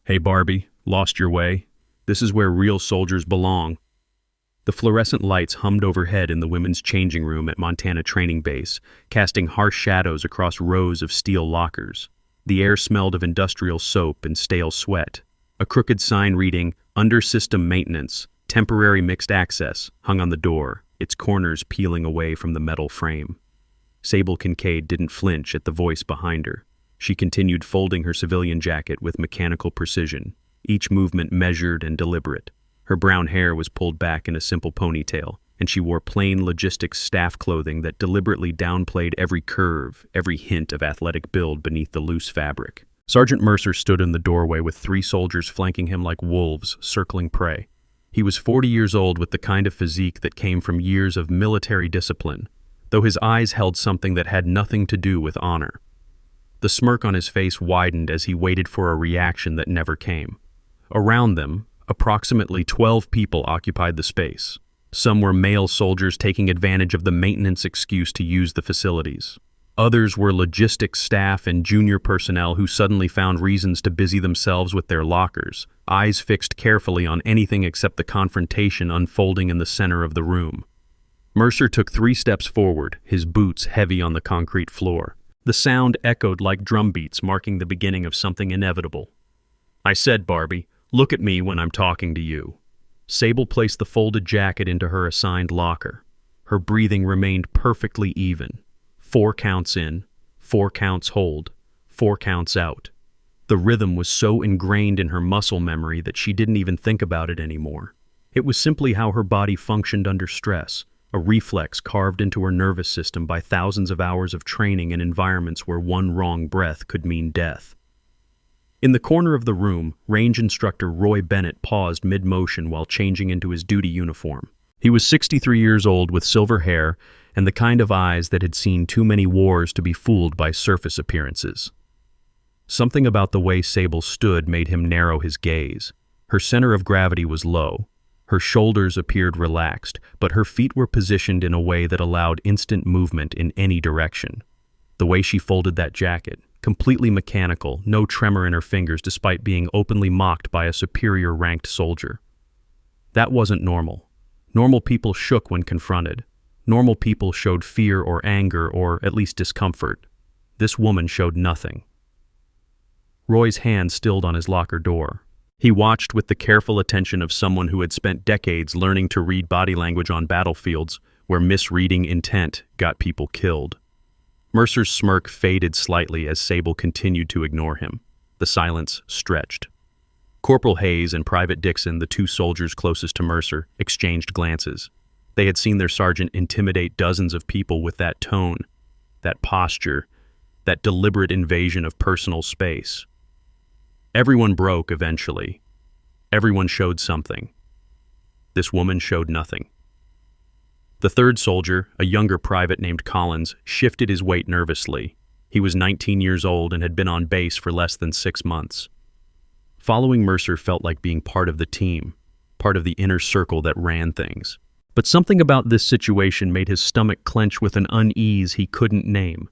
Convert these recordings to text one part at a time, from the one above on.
Hey Barbie, lost your way? This is where real soldiers belong. The fluorescent lights hummed overhead in the women's changing room at Montana Training Base, casting harsh shadows across rows of steel lockers. The air smelled of industrial soap and stale sweat. A crooked sign reading, "Under System Maintenance, Temporary Mixed Access," hung on the door, its corners peeling away from the metal frame. Sable Kincaid didn't flinch at the voice behind her. She continued folding her civilian jacket with mechanical precision, each movement measured and deliberate. Her brown hair was pulled back in a simple ponytail, and she wore plain logistics staff clothing that deliberately downplayed every curve, every hint of athletic build beneath the loose fabric. Sergeant Mercer stood in the doorway with 3 soldiers flanking him like wolves circling prey. He was 40 years old with the kind of physique that came from years of military discipline, though his eyes held something that had nothing to do with honor. The smirk on his face widened as he waited for a reaction that never came. Around them, approximately 12 people occupied the space. Some were male soldiers taking advantage of the maintenance excuse to use the facilities. Others were logistics staff and junior personnel who suddenly found reasons to busy themselves with their lockers, eyes fixed carefully on anything except the confrontation unfolding in the center of the room. Mercer took 3 steps forward, his boots heavy on the concrete floor. The sound echoed like drum beats, marking the beginning of something inevitable. "I said, Barbie, look at me when I'm talking to you." Sable placed the folded jacket into her assigned locker. Her breathing remained perfectly even. 4 counts in, 4 counts hold, 4 counts out. The rhythm was so ingrained in her muscle memory that she didn't even think about it anymore. It was simply how her body functioned under stress, a reflex carved into her nervous system by thousands of hours of training in environments where one wrong breath could mean death. In the corner of the room, range instructor Roy Bennett paused mid-motion while changing into his duty uniform. He was 63 years old with silver hair and the kind of eyes that had seen too many wars to be fooled by surface appearances. Something about the way Sable stood made him narrow his gaze. Her center of gravity was low. Her shoulders appeared relaxed, but her feet were positioned in a way that allowed instant movement in any direction. The way she folded that jacket, completely mechanical, no tremor in her fingers despite being openly mocked by a superior-ranked soldier. That wasn't normal. Normal people shook when confronted. Normal people showed fear or anger or at least discomfort. This woman showed nothing. Roy's hand stilled on his locker door. He watched with the careful attention of someone who had spent decades learning to read body language on battlefields where misreading intent got people killed. Mercer's smirk faded slightly as Sable continued to ignore him. The silence stretched. Corporal Hayes and Private Dixon, the 2 soldiers closest to Mercer, exchanged glances. They had seen their sergeant intimidate dozens of people with that tone, that posture, that deliberate invasion of personal space. Everyone broke eventually. Everyone showed something. This woman showed nothing. The 3rd soldier, a younger private named Collins, shifted his weight nervously. He was 19 years old and had been on base for less than 6 months. Following Mercer felt like being part of the team, part of the inner circle that ran things. But something about this situation made his stomach clench with an unease he couldn't name.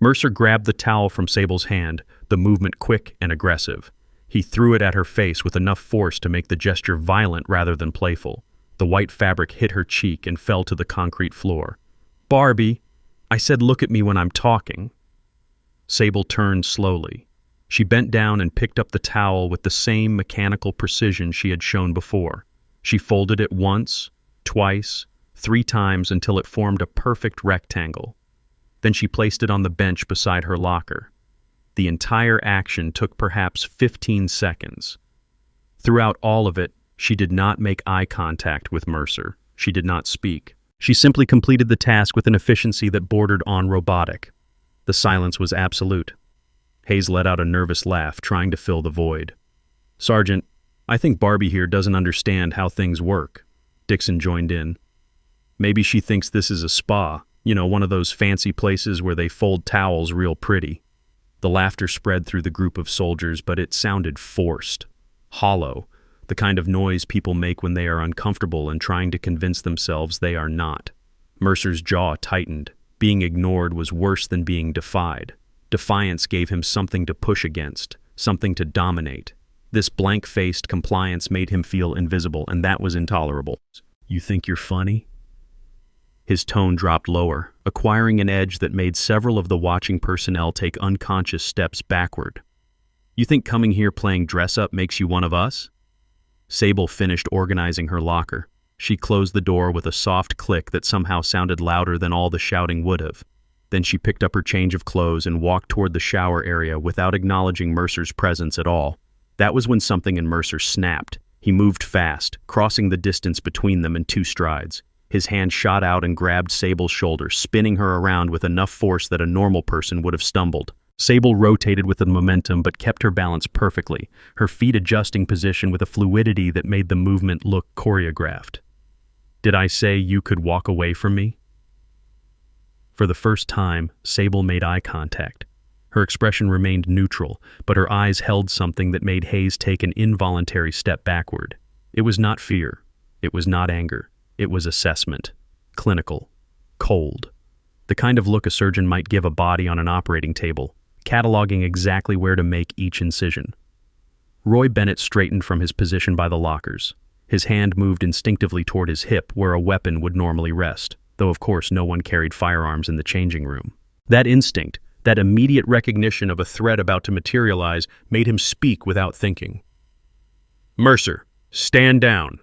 Mercer grabbed the towel from Sable's hand, the movement quick and aggressive. He threw it at her face with enough force to make the gesture violent rather than playful. The white fabric hit her cheek and fell to the concrete floor. "Barbie, I said look at me when I'm talking." Sable turned slowly. She bent down and picked up the towel with the same mechanical precision she had shown before. She folded it once, twice, 3 times until it formed a perfect rectangle. Then she placed it on the bench beside her locker. The entire action took perhaps 15 seconds. Throughout all of it, she did not make eye contact with Mercer. She did not speak. She simply completed the task with an efficiency that bordered on robotic. The silence was absolute. Hayes let out a nervous laugh, trying to fill the void. "Sergeant, I think Barbie here doesn't understand how things work." Dixon joined in. "Maybe she thinks this is a spa. One of those fancy places where they fold towels real pretty." The laughter spread through the group of soldiers, but it sounded forced, hollow, the kind of noise people make when they are uncomfortable and trying to convince themselves they are not. Mercer's jaw tightened. Being ignored was worse than being defied. Defiance gave him something to push against, something to dominate. This blank-faced compliance made him feel invisible, and that was intolerable. "You think you're funny?" His tone dropped lower, acquiring an edge that made several of the watching personnel take unconscious steps backward. "You think coming here playing dress-up makes you one of us?" Sable finished organizing her locker. She closed the door with a soft click that somehow sounded louder than all the shouting would have. Then she picked up her change of clothes and walked toward the shower area without acknowledging Mercer's presence at all. That was when something in Mercer snapped. He moved fast, crossing the distance between them in 2 strides. His hand shot out and grabbed Sable's shoulder, spinning her around with enough force that a normal person would have stumbled. Sable rotated with the momentum but kept her balance perfectly, her feet adjusting position with a fluidity that made the movement look choreographed. "Did I say you could walk away from me?" For the first time, Sable made eye contact. Her expression remained neutral, but her eyes held something that made Hayes take an involuntary step backward. It was not fear. It was not anger. It was assessment. Clinical. Cold. The kind of look a surgeon might give a body on an operating table, cataloging exactly where to make each incision. Roy Bennett straightened from his position by the lockers. His hand moved instinctively toward his hip where a weapon would normally rest, though of course no one carried firearms in the changing room. That instinct, that immediate recognition of a threat about to materialize, made him speak without thinking. "Mercer, stand down."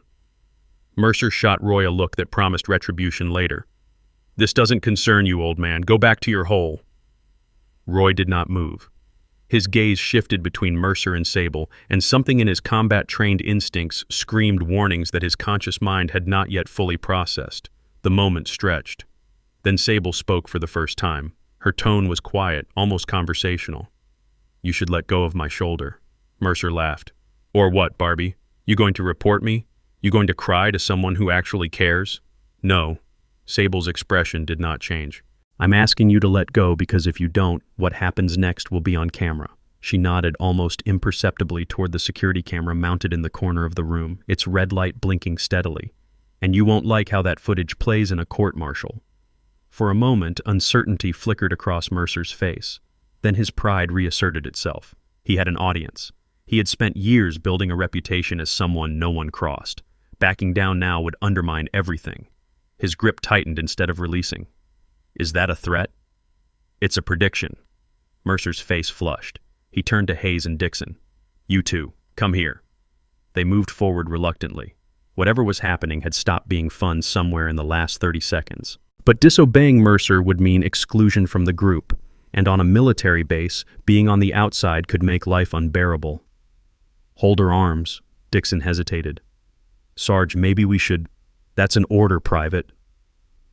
Mercer shot Roy a look that promised retribution later. "This doesn't concern you, old man. Go back to your hole." Roy did not move. His gaze shifted between Mercer and Sable, and something in his combat-trained instincts screamed warnings that his conscious mind had not yet fully processed. The moment stretched. Then Sable spoke for the first time. Her tone was quiet, almost conversational. "You should let go of my shoulder." Mercer laughed. "Or what, Barbie? You going to report me? You going to cry to someone who actually cares?" "No." Sable's expression did not change. "I'm asking you to let go because if you don't, what happens next will be on camera." She nodded almost imperceptibly toward the security camera mounted in the corner of the room, its red light blinking steadily. "And you won't like how that footage plays in a court-martial." For a moment, uncertainty flickered across Mercer's face. Then his pride reasserted itself. He had an audience. He had spent years building a reputation as someone no one crossed. Backing down now would undermine everything. His grip tightened instead of releasing. "Is that a threat?" "It's a prediction." Mercer's face flushed. He turned to Hayes and Dixon. "You two, come here." They moved forward reluctantly. Whatever was happening had stopped being fun somewhere in the last 30 seconds. But disobeying Mercer would mean exclusion from the group, and on a military base, being on the outside could make life unbearable. "Hold her arms," Dixon hesitated. "Sarge, maybe we should—" "That's an order, Private."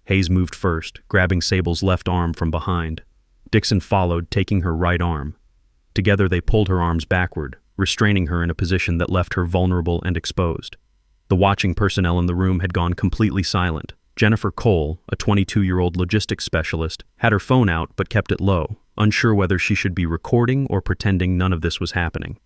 Hayes moved first, grabbing Sable's left arm from behind. Dixon followed, taking her right arm. Together they pulled her arms backward, restraining her in a position that left her vulnerable and exposed. The watching personnel in the room had gone completely silent. Jennifer Cole, a 22-year-old logistics specialist, had her phone out but kept it low, unsure whether she should be recording or pretending none of this was happening.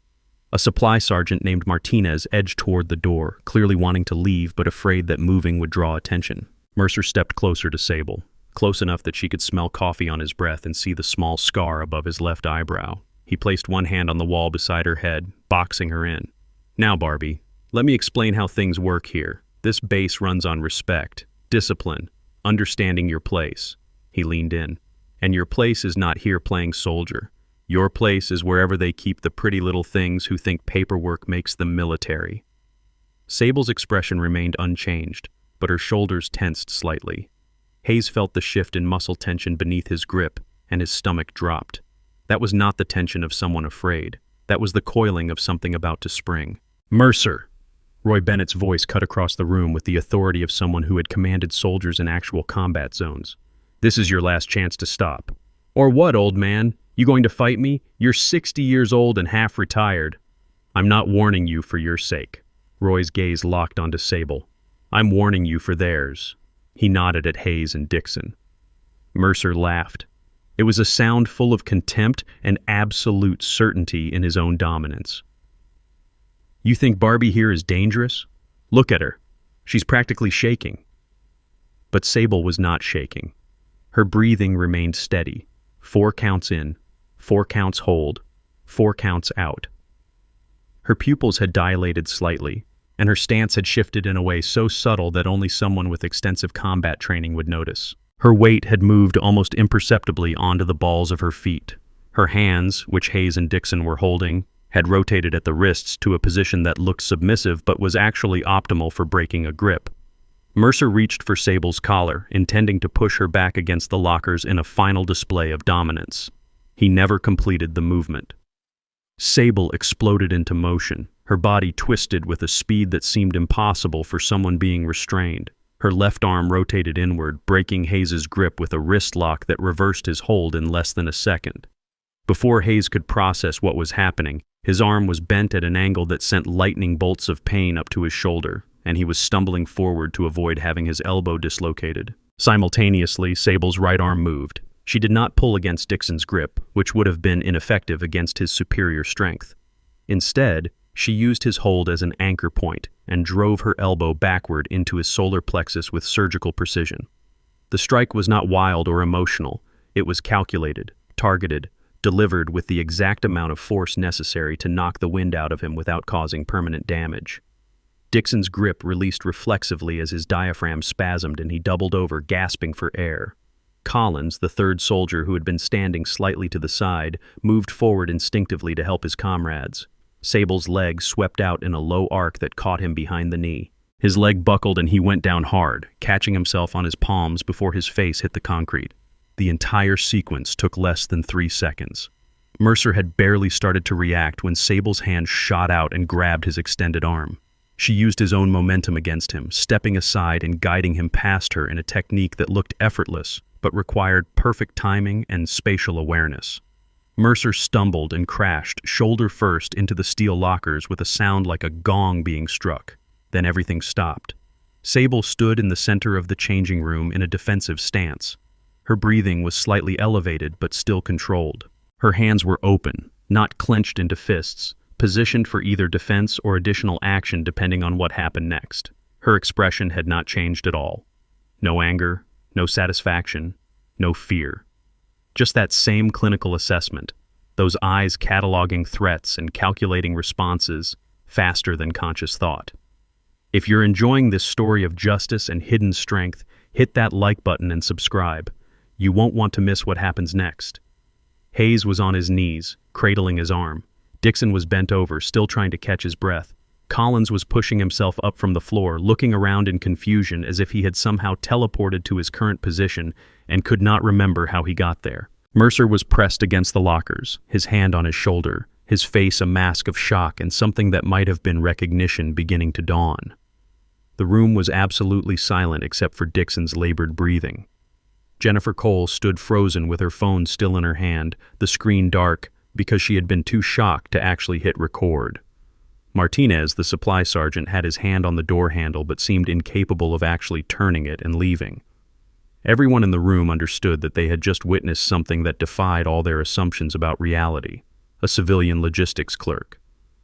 A supply sergeant named Martinez edged toward the door, clearly wanting to leave but afraid that moving would draw attention. Mercer stepped closer to Sable, close enough that she could smell coffee on his breath and see the small scar above his left eyebrow. He placed one hand on the wall beside her head, boxing her in. "Now, Barbie, let me explain how things work here. This base runs on respect, discipline, understanding your place." He leaned in. "And your place is not here playing soldier. Your place is wherever they keep the pretty little things who think paperwork makes them military." Sable's expression remained unchanged, but her shoulders tensed slightly. Hayes felt the shift in muscle tension beneath his grip, and his stomach dropped. That was not the tension of someone afraid. That was the coiling of something about to spring. "Mercer!" Roy Bennett's voice cut across the room with the authority of someone who had commanded soldiers in actual combat zones. "This is your last chance to stop." "Or what, old man? You going to fight me? You're 60 years old and half retired." "I'm not warning you for your sake." Roy's gaze locked onto Sable. "I'm warning you for theirs." He nodded at Hayes and Dixon. Mercer laughed. It was a sound full of contempt and absolute certainty in his own dominance. "You think Barbie here is dangerous? Look at her. She's practically shaking." But Sable was not shaking. Her breathing remained steady. 4 counts in, 4 counts hold, 4 counts out. Her pupils had dilated slightly, and her stance had shifted in a way so subtle that only someone with extensive combat training would notice. Her weight had moved almost imperceptibly onto the balls of her feet. Her hands, which Hayes and Dixon were holding, had rotated at the wrists to a position that looked submissive but was actually optimal for breaking a grip. Mercer reached for Sable's collar, intending to push her back against the lockers in a final display of dominance. He never completed the movement. Sable exploded into motion, her body twisted with a speed that seemed impossible for someone being restrained. Her left arm rotated inward, breaking Hayes's grip with a wrist lock that reversed his hold in less than a second. Before Hayes could process what was happening, his arm was bent at an angle that sent lightning bolts of pain up to his shoulder, and he was stumbling forward to avoid having his elbow dislocated. Simultaneously, Sable's right arm moved. She did not pull against Dixon's grip, which would have been ineffective against his superior strength. Instead, she used his hold as an anchor point and drove her elbow backward into his solar plexus with surgical precision. The strike was not wild or emotional. It was calculated, targeted, delivered with the exact amount of force necessary to knock the wind out of him without causing permanent damage. Dixon's grip released reflexively as his diaphragm spasmed and he doubled over, gasping for air. Collins, the third soldier who had been standing slightly to the side, moved forward instinctively to help his comrades. Sable's leg swept out in a low arc that caught him behind the knee. His leg buckled and he went down hard, catching himself on his palms before his face hit the concrete. The entire sequence took less than 3 seconds. Mercer had barely started to react when Sable's hand shot out and grabbed his extended arm. She used his own momentum against him, stepping aside and guiding him past her in a technique that looked effortless, but required perfect timing and spatial awareness. Mercer stumbled and crashed, shoulder first, into the steel lockers with a sound like a gong being struck. Then everything stopped. Sable stood in the center of the changing room in a defensive stance. Her breathing was slightly elevated but still controlled. Her hands were open, not clenched into fists, positioned for either defense or additional action depending on what happened next. Her expression had not changed at all. No anger, no satisfaction, no fear. Just that same clinical assessment, those eyes cataloging threats and calculating responses faster than conscious thought. If you're enjoying this story of justice and hidden strength, hit that like button and subscribe. You won't want to miss what happens next. Hayes was on his knees, cradling his arm. Dixon was bent over, still trying to catch his breath. Collins was pushing himself up from the floor, looking around in confusion as if he had somehow teleported to his current position and could not remember how he got there. Mercer was pressed against the lockers, his hand on his shoulder, his face a mask of shock and something that might have been recognition beginning to dawn. The room was absolutely silent except for Dixon's labored breathing. Jennifer Cole stood frozen with her phone still in her hand, the screen dark, because she had been too shocked to actually hit record. Martinez, the supply sergeant, had his hand on the door handle but seemed incapable of actually turning it and leaving. Everyone in the room understood that they had just witnessed something that defied all their assumptions about reality. A civilian logistics clerk.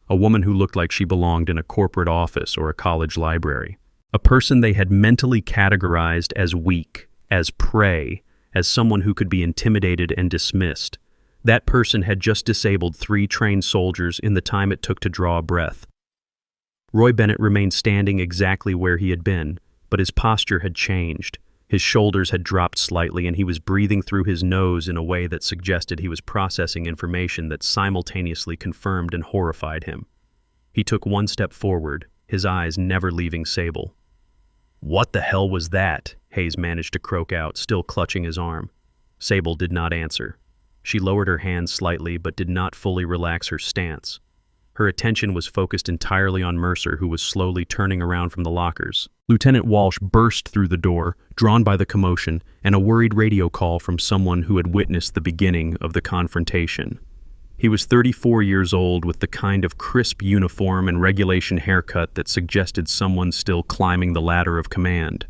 A woman who looked like she belonged in a corporate office or a college library. A person they had mentally categorized as weak, as prey, as someone who could be intimidated and dismissed. That person had just disabled 3 trained soldiers in the time it took to draw a breath. Roy Bennett remained standing exactly where he had been, but his posture had changed. His shoulders had dropped slightly and he was breathing through his nose in a way that suggested he was processing information that simultaneously confirmed and horrified him. He took 1 step forward, his eyes never leaving Sable. "What the hell was that?" Hayes managed to croak out, still clutching his arm. Sable did not answer. She lowered her hands slightly but did not fully relax her stance. Her attention was focused entirely on Mercer, who was slowly turning around from the lockers. Lieutenant Walsh burst through the door, drawn by the commotion, and a worried radio call from someone who had witnessed the beginning of the confrontation. He was 34 years old with the kind of crisp uniform and regulation haircut that suggested someone still climbing the ladder of command.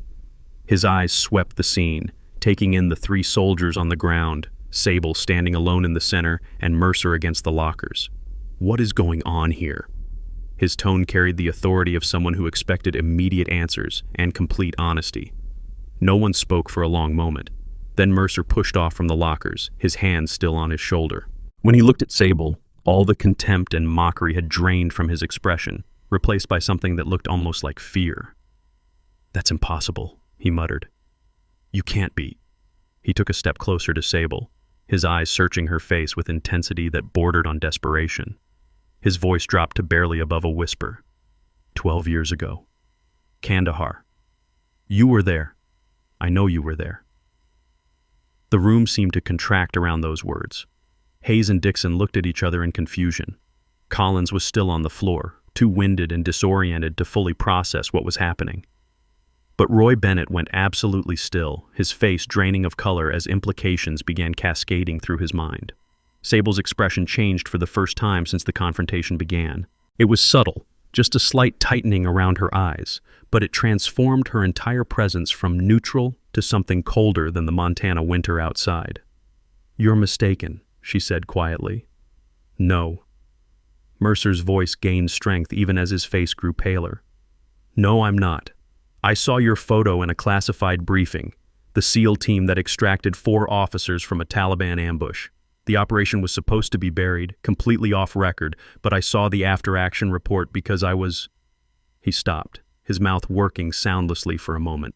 His eyes swept the scene, taking in the 3 soldiers on the ground, Sable standing alone in the center and Mercer against the lockers. What is going on here? His tone carried the authority of someone who expected immediate answers and complete honesty. No one spoke for a long moment. Then Mercer pushed off from the lockers, his hand still on his shoulder. When he looked at Sable, All the contempt and mockery had drained from his expression, replaced by something that looked almost like fear. "That's impossible," he muttered. "You can't be." He took a step closer to Sable, his eyes searching her face with intensity that bordered on desperation. His voice dropped to barely above a whisper. 12 years ago. Kandahar. You were there. I know you were there." The room seemed to contract around those words. Hayes and Dixon looked at each other in confusion. Collins was still on the floor, too winded and disoriented to fully process what was happening. But Roy Bennett went absolutely still, his face draining of color as implications began cascading through his mind. Sable's expression changed for the first time since the confrontation began. It was subtle, just a slight tightening around her eyes, but it transformed her entire presence from neutral to something colder than the Montana winter outside. "You're mistaken," she said quietly. "No." Mercer's voice gained strength even as his face grew paler. "No, I'm not. I saw your photo in a classified briefing, the SEAL team that extracted 4 officers from a Taliban ambush. The operation was supposed to be buried, completely off record, but I saw the after-action report because I was—" He stopped, his mouth working soundlessly for a moment.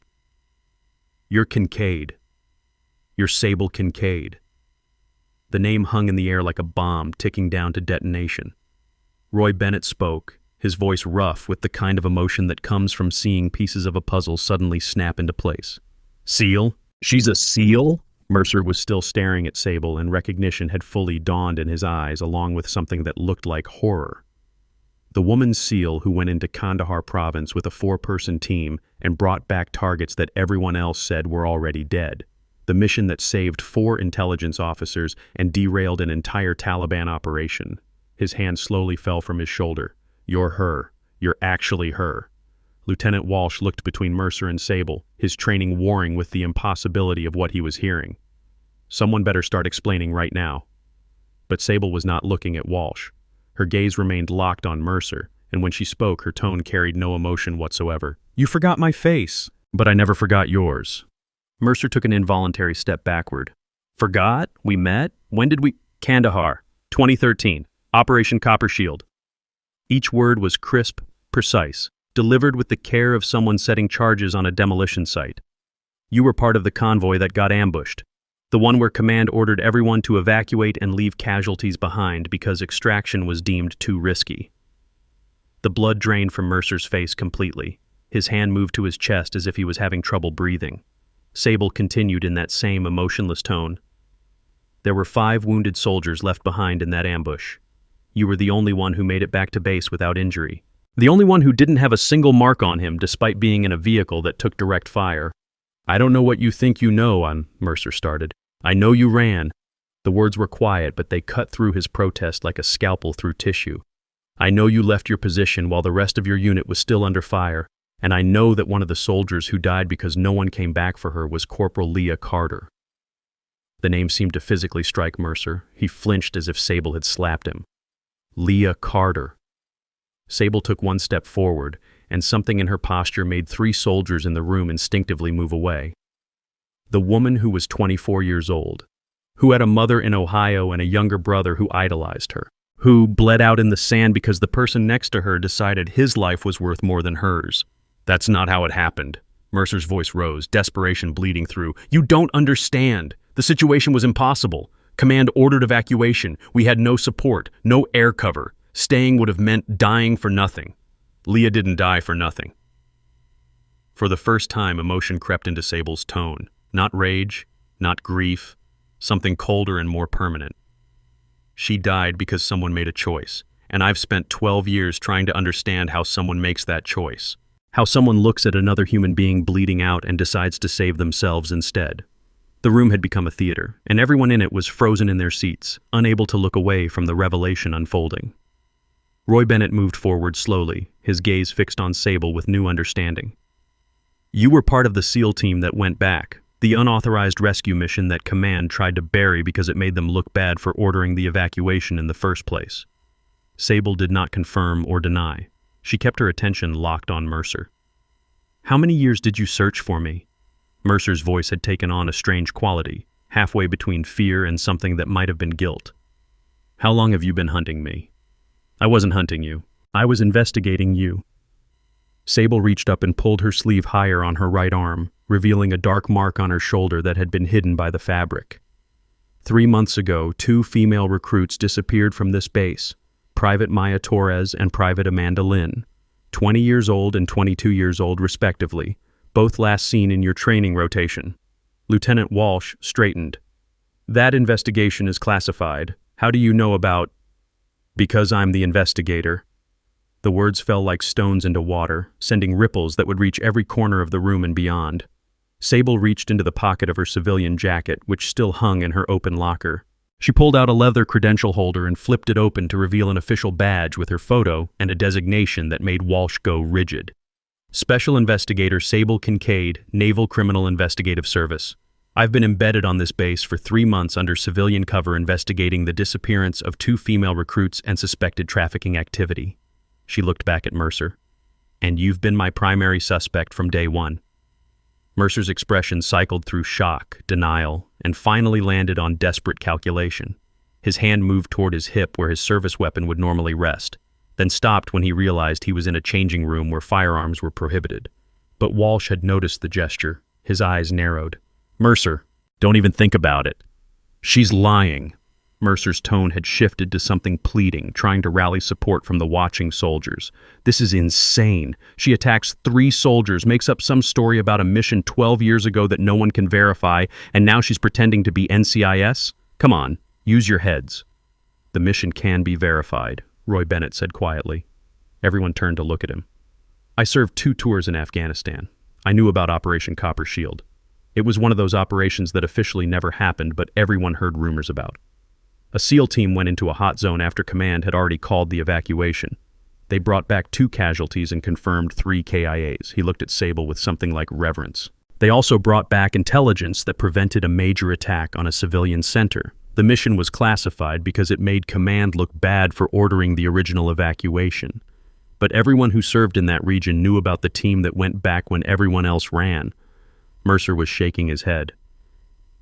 "You're Kincaid. You're Sable Kincaid." The name hung in the air like a bomb ticking down to detonation. Roy Bennett spoke, his voice rough with the kind of emotion that comes from seeing pieces of a puzzle suddenly snap into place. "SEAL? She's a SEAL?" Mercer was still staring at Sable, and recognition had fully dawned in his eyes, along with something that looked like horror. The woman SEAL who went into Kandahar province with a 4-person team and brought back targets that everyone else said were already dead. The mission that saved 4 intelligence officers and derailed an entire Taliban operation. His hand slowly fell from his shoulder. "You're her. You're actually her." Lieutenant Walsh looked between Mercer and Sable, his training warring with the impossibility of what he was hearing. Someone better start explaining right now. But Sable was not looking at Walsh. Her gaze remained locked on Mercer, and when she spoke, her tone carried no emotion whatsoever. "You forgot my face." "But I never forgot yours." Mercer took an involuntary step backward. "Forgot? We met? When did we—" "Kandahar, 2013. Operation Copper Shield." Each word was crisp, precise, delivered with the care of someone setting charges on a demolition site. "You were part of the convoy that got ambushed. The one where command ordered everyone to evacuate and leave casualties behind because extraction was deemed too risky." The blood drained from Mercer's face completely. His hand moved to his chest as if he was having trouble breathing. Sable continued in that same emotionless tone. "There were 5 wounded soldiers left behind in that ambush. You were the only one who made it back to base without injury. The only one who didn't have a single mark on him despite being in a vehicle that took direct fire." "I don't know what you think you know on," Mercer started. "I know you ran." The words were quiet, but they cut through his protest like a scalpel through tissue. "I know you left your position while the rest of your unit was still under fire, and I know that one of the soldiers who died because no one came back for her was Corporal Leah Carter." The name seemed to physically strike Mercer. He flinched as if Sable had slapped him. Leah Carter. Sable took one step forward, and something in her posture made 3 soldiers in the room instinctively move away. The woman who was 24 years old, who had a mother in Ohio and a younger brother who idolized her, who bled out in the sand because the person next to her decided his life was worth more than hers. "That's not how it happened." Mercer's voice rose, desperation bleeding through. "You don't understand. The situation was impossible. Command ordered evacuation. We had no support, no air cover. Staying would have meant dying for nothing. Leah didn't die for nothing." For the first time, emotion crept into Sable's tone. Not rage, not grief, something colder and more permanent. "She died because someone made a choice, and I've spent 12 years trying to understand how someone makes that choice. How someone looks at another human being bleeding out and decides to save themselves instead." The room had become a theater, and everyone in it was frozen in their seats, unable to look away from the revelation unfolding. Roy Bennett moved forward slowly, his gaze fixed on Sable with new understanding. "You were part of the SEAL team that went back, the unauthorized rescue mission that Command tried to bury because it made them look bad for ordering the evacuation in the first place." Sable did not confirm or deny. She kept her attention locked on Mercer. "How many years did you search for me?" Mercer's voice had taken on a strange quality, halfway between fear and something that might have been guilt. How long have you been hunting me? I wasn't hunting you. I was investigating you. Sable reached up and pulled her sleeve higher on her right arm, revealing a dark mark on her shoulder that had been hidden by the fabric. 3 months ago, 2 female recruits disappeared from this base, Private Maya Torres and Private Amanda Lynn, 20 years old and 22 years old respectively, both last seen in your training rotation. Lieutenant Walsh straightened. That investigation is classified. How do you know about... Because I'm the investigator. The words fell like stones into water, sending ripples that would reach every corner of the room and beyond. Sable reached into the pocket of her civilian jacket, which still hung in her open locker. She pulled out a leather credential holder and flipped it open to reveal an official badge with her photo and a designation that made Walsh go rigid. Special Investigator Sable Kincaid, Naval Criminal Investigative Service. I've been embedded on this base for 3 months under civilian cover investigating the disappearance of 2 female recruits and suspected trafficking activity. She looked back at Mercer. And you've been my primary suspect from day one. Mercer's expression cycled through shock, denial, and finally landed on desperate calculation. His hand moved toward his hip where his service weapon would normally rest, then stopped when he realized he was in a changing room where firearms were prohibited. But Walsh had noticed the gesture. His eyes narrowed. Mercer, don't even think about it. She's lying. Mercer's tone had shifted to something pleading, trying to rally support from the watching soldiers. This is insane. She attacks 3 soldiers, makes up some story about a mission 12 years ago that no one can verify, and now she's pretending to be NCIS? Come on, use your heads. The mission can be verified, Roy Bennett said quietly. Everyone turned to look at him. I served 2 tours in Afghanistan. I knew about Operation Copper Shield. It was one of those operations that officially never happened, but everyone heard rumors about. A SEAL team went into a hot zone after command had already called the evacuation. They brought back 2 casualties and confirmed 3 KIAs. He looked at Sable with something like reverence. They also brought back intelligence that prevented a major attack on a civilian center. The mission was classified because it made command look bad for ordering the original evacuation. But everyone who served in that region knew about the team that went back when everyone else ran. Mercer was shaking his head.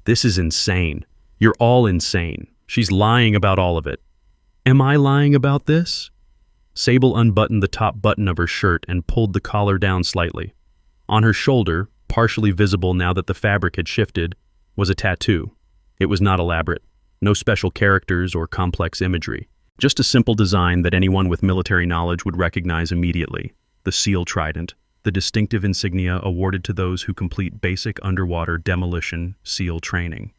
This is insane. You're all insane. She's lying about all of it. Am I lying about this? Sable unbuttoned the top button of her shirt and pulled the collar down slightly. On her shoulder, partially visible now that the fabric had shifted, was a tattoo. It was not elaborate. No special characters or complex imagery. Just a simple design that anyone with military knowledge would recognize immediately. The SEAL Trident, the distinctive insignia awarded to those who complete basic underwater demolition SEAL training.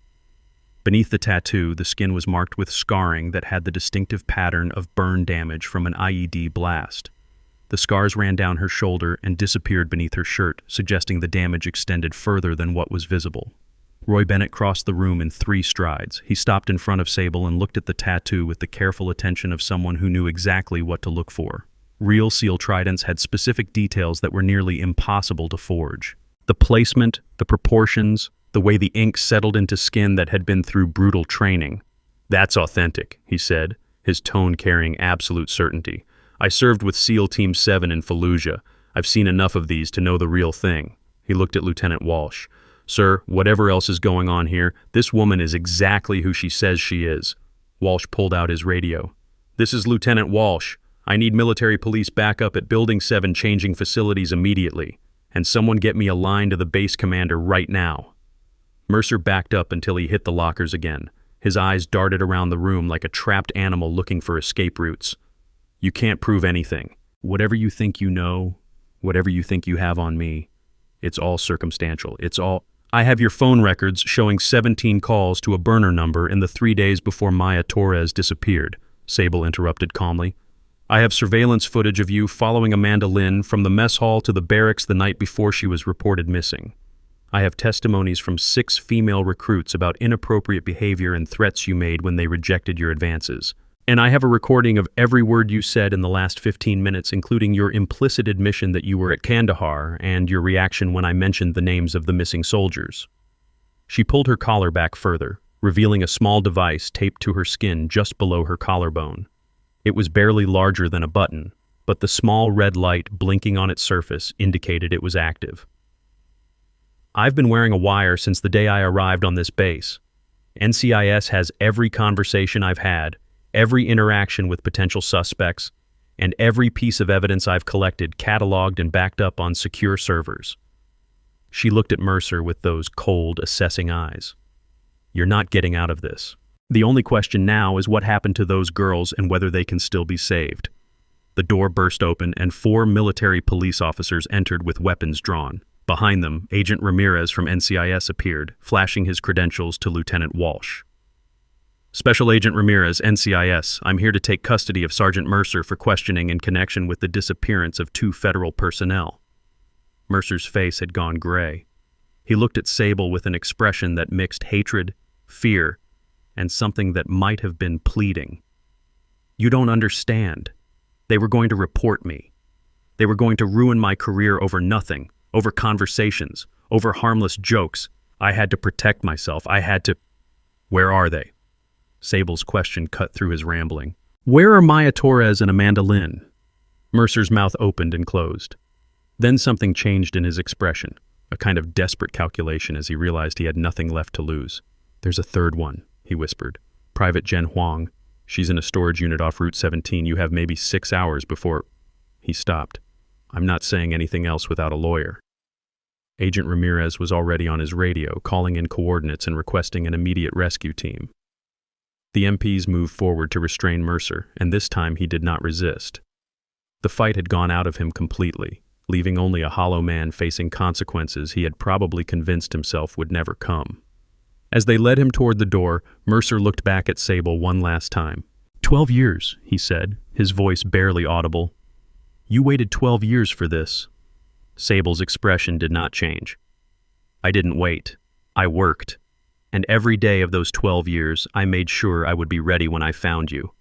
Beneath the tattoo, the skin was marked with scarring that had the distinctive pattern of burn damage from an IED blast. The scars ran down her shoulder and disappeared beneath her shirt, suggesting the damage extended further than what was visible. Roy Bennett crossed the room in 3 strides. He stopped in front of Sable and looked at the tattoo with the careful attention of someone who knew exactly what to look for. Real SEAL Tridents had specific details that were nearly impossible to forge. The placement, the proportions, the way the ink settled into skin that had been through brutal training. That's authentic, he said, his tone carrying absolute certainty. I served with SEAL Team 7 in Fallujah. I've seen enough of these to know the real thing. He looked at Lieutenant Walsh. Sir, whatever else is going on here, this woman is exactly who she says she is. Walsh pulled out his radio. This is Lieutenant Walsh. I need military police backup at Building 7 changing facilities immediately. And someone get me a line to the base commander right now. Mercer backed up until he hit the lockers again. His eyes darted around the room like a trapped animal looking for escape routes. You can't prove anything. Whatever you think you know, whatever you think you have on me, it's all circumstantial. I have your phone records showing 17 calls to a burner number in the 3 days before Maya Torres disappeared, Sable interrupted calmly. I have surveillance footage of you following Amanda Lynn from the mess hall to the barracks the night before she was reported missing. I have testimonies from 6 female recruits about inappropriate behavior and threats you made when they rejected your advances. And I have a recording of every word you said in the last 15 minutes, including your implicit admission that you were at Kandahar and your reaction when I mentioned the names of the missing soldiers. She pulled her collar back further, revealing a small device taped to her skin just below her collarbone. It was barely larger than a button, but the small red light blinking on its surface indicated it was active. I've been wearing a wire since the day I arrived on this base. NCIS has every conversation I've had, every interaction with potential suspects, and every piece of evidence I've collected cataloged and backed up on secure servers. She looked at Mercer with those cold, assessing eyes. You're not getting out of this. The only question now is what happened to those girls and whether they can still be saved. The door burst open and 4 military police officers entered with weapons drawn. Behind them, Agent Ramirez from NCIS appeared, flashing his credentials to Lieutenant Walsh. Special Agent Ramirez, NCIS, I'm here to take custody of Sergeant Mercer for questioning in connection with the disappearance of 2 federal personnel. Mercer's face had gone gray. He looked at Sable with an expression that mixed hatred, fear, and something that might have been pleading. You don't understand. They were going to report me. They were going to ruin my career over nothing, over conversations, over harmless jokes. I had to protect myself. I had to... Where are they? Sable's question cut through his rambling. Where are Maya Torres and Amanda Lynn? Mercer's mouth opened and closed. Then something changed in his expression, a kind of desperate calculation as he realized he had nothing left to lose. There's a third one, he whispered. Private Jen Huang. She's in a storage unit off Route 17. You have maybe 6 hours before... He stopped. I'm not saying anything else without a lawyer. Agent Ramirez was already on his radio, calling in coordinates and requesting an immediate rescue team. The MPs moved forward to restrain Mercer, and this time he did not resist. The fight had gone out of him completely, leaving only a hollow man facing consequences he had probably convinced himself would never come. As they led him toward the door, Mercer looked back at Sable one last time. 12 years, he said, his voice barely audible. You waited 12 years for this. Sable's expression did not change. I didn't wait. I worked. And every day of those 12 years, I made sure I would be ready when I found you.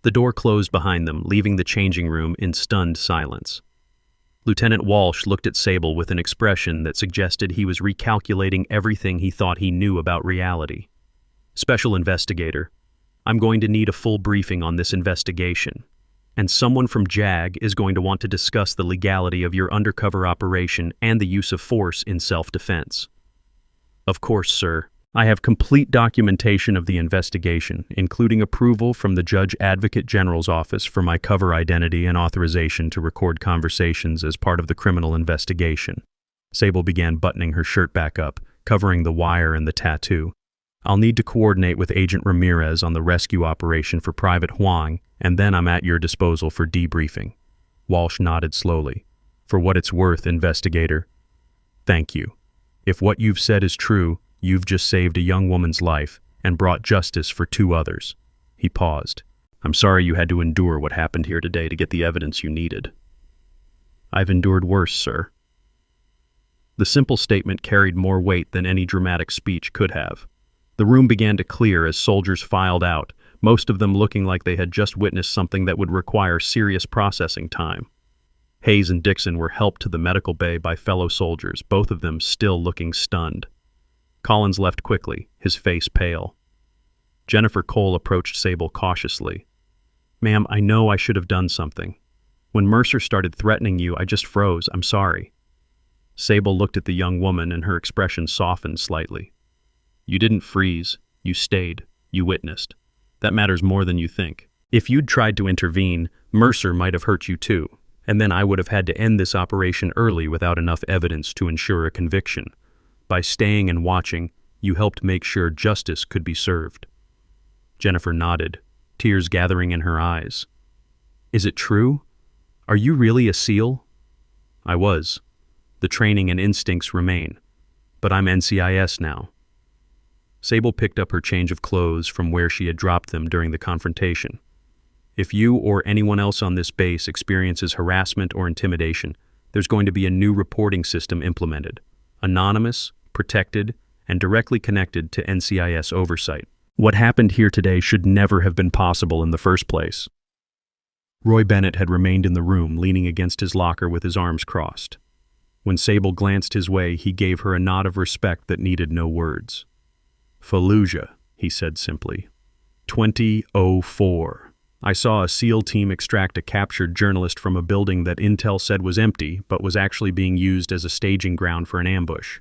The door closed behind them, leaving the changing room in stunned silence. Lieutenant Walsh looked at Sable with an expression that suggested he was recalculating everything he thought he knew about reality. Special investigator, I'm going to need a full briefing on this investigation, and someone from JAG is going to want to discuss the legality of your undercover operation and the use of force in self-defense. Of course, sir. I have complete documentation of the investigation, including approval from the Judge Advocate General's office for my cover identity and authorization to record conversations as part of the criminal investigation. Sable began buttoning her shirt back up, covering the wire and the tattoo. I'll need to coordinate with Agent Ramirez on the rescue operation for Private Huang, and then I'm at your disposal for debriefing. Walsh nodded slowly. For what it's worth, investigator. Thank you. If what you've said is true, you've just saved a young woman's life and brought justice for 2 others. He paused. I'm sorry you had to endure what happened here today to get the evidence you needed. I've endured worse, sir. The simple statement carried more weight than any dramatic speech could have. The room began to clear as soldiers filed out, most of them looking like they had just witnessed something that would require serious processing time. Hayes and Dixon were helped to the medical bay by fellow soldiers, both of them still looking stunned. Collins left quickly, his face pale. Jennifer Cole approached Sable cautiously. Ma'am, I know I should have done something. When Mercer started threatening you, I just froze. I'm sorry. Sable looked at the young woman and her expression softened slightly. You didn't freeze. You stayed. You witnessed. That matters more than you think. If you'd tried to intervene, Mercer might have hurt you too, and then I would have had to end this operation early without enough evidence to ensure a conviction. By staying and watching, you helped make sure justice could be served. Jennifer nodded, tears gathering in her eyes. Is it true? Are you really a SEAL? I was. The training and instincts remain. But I'm NCIS now. Sable picked up her change of clothes from where she had dropped them during the confrontation. If you or anyone else on this base experiences harassment or intimidation, there's going to be a new reporting system implemented. Anonymous, protected, and directly connected to NCIS oversight. What happened here today should never have been possible in the first place. Roy Bennett had remained in the room, leaning against his locker with his arms crossed. When Sable glanced his way, he gave her a nod of respect that needed no words. Fallujah, he said simply. 2004. I saw a SEAL team extract a captured journalist from a building that Intel said was empty, but was actually being used as a staging ground for an ambush.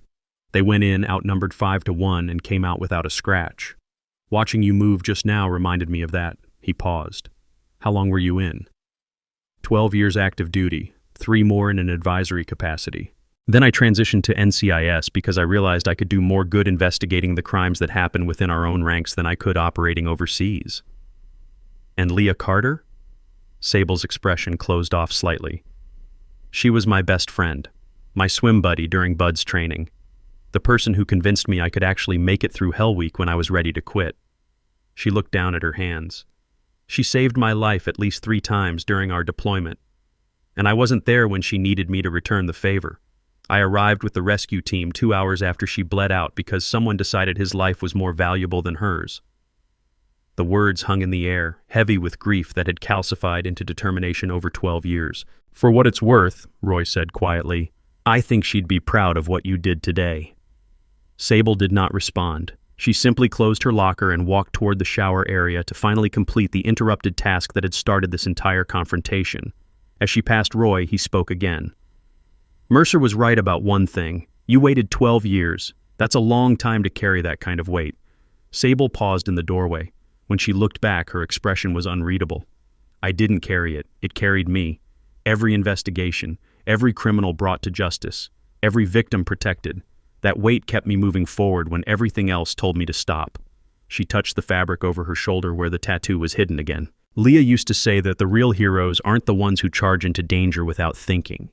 They went in outnumbered 5-1 and came out without a scratch. Watching you move just now reminded me of that, He paused. How long were you in? 12 years active duty, 3 more in an advisory capacity. Then I transitioned to NCIS because I realized I could do more good investigating the crimes that happen within our own ranks than I could operating overseas. And Leah Carter? Sable's expression closed off slightly. She was my best friend, my swim buddy during Bud's training, the person who convinced me I could actually make it through Hell Week when I was ready to quit. She looked down at her hands. She saved my life at least 3 times during our deployment, and I wasn't there when she needed me to return the favor. I arrived with the rescue team 2 hours after she bled out because someone decided his life was more valuable than hers. The words hung in the air, heavy with grief that had calcified into determination over 12 years. For what it's worth, Roy said quietly, I think she'd be proud of what you did today. Sable did not respond. She simply closed her locker and walked toward the shower area to finally complete the interrupted task that had started this entire confrontation. As she passed Roy, he spoke again. Mercer was right about one thing. You waited 12 years. That's a long time to carry that kind of weight. Sable paused in the doorway. When she looked back, her expression was unreadable. I didn't carry it. It carried me. Every investigation, every criminal brought to justice, every victim protected. That weight kept me moving forward when everything else told me to stop. She touched the fabric over her shoulder where the tattoo was hidden again. Leah used to say that the real heroes aren't the ones who charge into danger without thinking.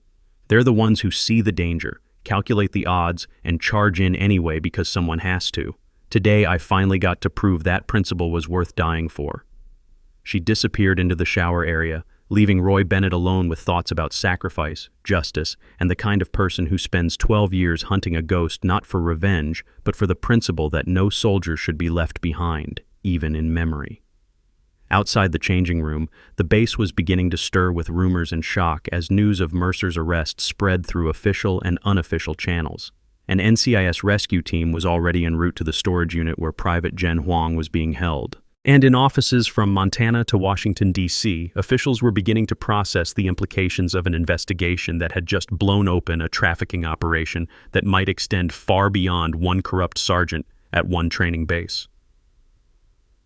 They're the ones who see the danger, calculate the odds, and charge in anyway because someone has to. Today, I finally got to prove that principle was worth dying for. She disappeared into the shower area, leaving Roy Bennett alone with thoughts about sacrifice, justice, and the kind of person who spends 12 years hunting a ghost not for revenge, but for the principle that no soldier should be left behind, even in memory. Outside the changing room, the base was beginning to stir with rumors and shock as news of Mercer's arrest spread through official and unofficial channels. An NCIS rescue team was already en route to the storage unit where Private Jen Huang was being held. And in offices from Montana to Washington, D.C., officials were beginning to process the implications of an investigation that had just blown open a trafficking operation that might extend far beyond one corrupt sergeant at one training base.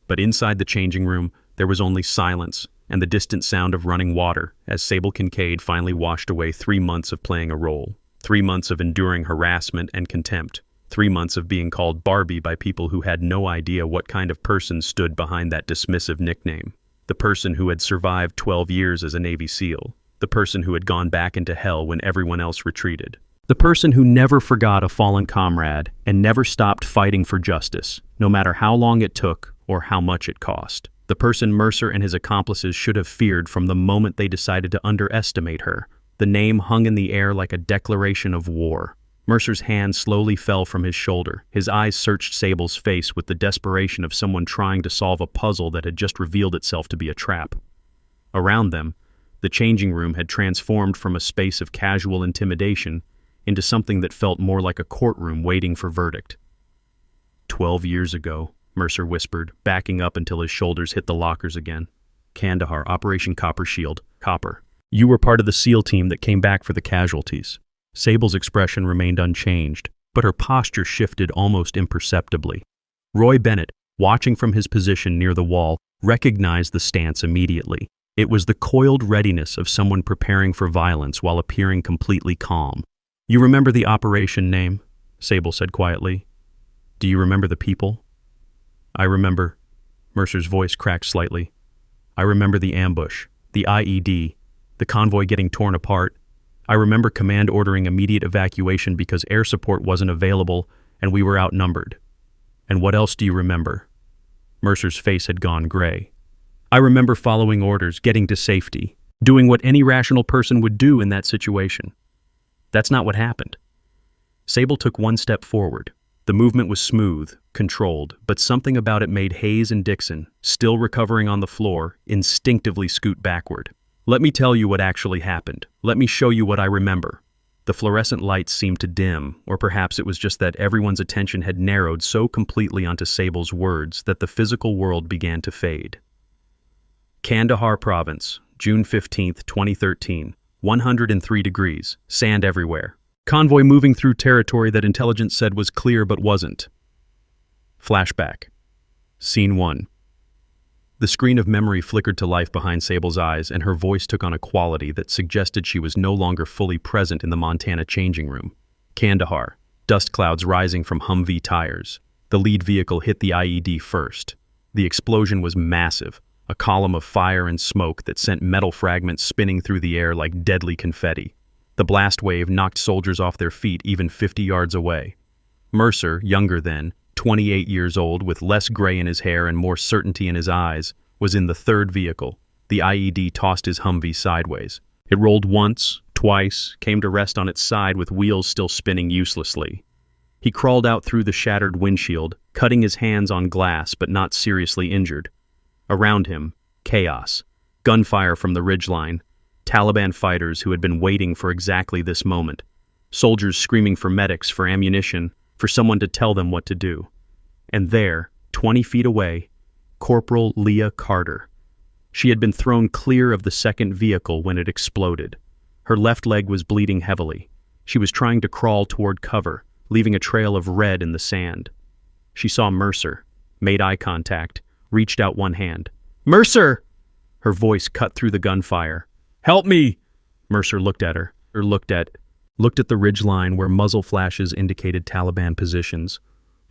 But inside the changing room, there was only silence and the distant sound of running water as Sable Kincaid finally washed away 3 months of playing a role. 3 months of enduring harassment and contempt. 3 months of being called Barbie by people who had no idea what kind of person stood behind that dismissive nickname. The person who had survived 12 years as a Navy SEAL. The person who had gone back into hell when everyone else retreated. The person who never forgot a fallen comrade and never stopped fighting for justice, no matter how long it took or how much it cost. The person Mercer and his accomplices should have feared from the moment they decided to underestimate her. The name hung in the air like a declaration of war. Mercer's hand slowly fell from his shoulder. His eyes searched Sable's face with the desperation of someone trying to solve a puzzle that had just revealed itself to be a trap. Around them, the changing room had transformed from a space of casual intimidation into something that felt more like a courtroom waiting for verdict. 12 years ago, Mercer whispered, backing up until his shoulders hit the lockers again. Kandahar, Operation Copper Shield, Copper. You were part of the SEAL team that came back for the casualties. Sable's expression remained unchanged, but her posture shifted almost imperceptibly. Roy Bennett, watching from his position near the wall, recognized the stance immediately. It was the coiled readiness of someone preparing for violence while appearing completely calm. You remember the operation name? Sable said quietly. Do you remember the people? I remember. Mercer's voice cracked slightly. I remember the ambush, the IED, the convoy getting torn apart. I remember command ordering immediate evacuation because air support wasn't available and we were outnumbered. And what else do you remember? Mercer's face had gone gray. I remember following orders, getting to safety, doing what any rational person would do in that situation. That's not what happened. Sable took one step forward. The movement was smooth, controlled, but something about it made Hayes and Dixon, still recovering on the floor, instinctively scoot backward. Let me tell you what actually happened. Let me show you what I remember. The fluorescent lights seemed to dim, or perhaps it was just that everyone's attention had narrowed so completely onto Sable's words that the physical world began to fade. Kandahar Province, June 15, 2013, 103 degrees, sand everywhere. Convoy moving through territory that intelligence said was clear but wasn't. Flashback. Scene 1. The screen of memory flickered to life behind Sable's eyes, and her voice took on a quality that suggested she was no longer fully present in the Montana changing room. Kandahar, dust clouds rising from Humvee tires. The lead vehicle hit the IED first. The explosion was massive, a column of fire and smoke that sent metal fragments spinning through the air like deadly confetti. The blast wave knocked soldiers off their feet even 50 yards away. Mercer, younger then, 28 years old, with less gray in his hair and more certainty in his eyes, was in the third vehicle. The IED tossed his Humvee sideways. It rolled once, twice, came to rest on its side with wheels still spinning uselessly. He crawled out through the shattered windshield, cutting his hands on glass but not seriously injured. Around him, chaos. Gunfire from the ridgeline. Taliban fighters who had been waiting for exactly this moment. Soldiers screaming for medics, for ammunition, for someone to tell them what to do. And there, 20 feet away, Corporal Leah Carter. She had been thrown clear of the second vehicle when it exploded. Her left leg was bleeding heavily. She was trying to crawl toward cover, leaving a trail of red in the sand. She saw Mercer, made eye contact, reached out one hand. "Mercer!" Her voice cut through the gunfire. "Help me!" Mercer looked at her, looked at the ridgeline where muzzle flashes indicated Taliban positions,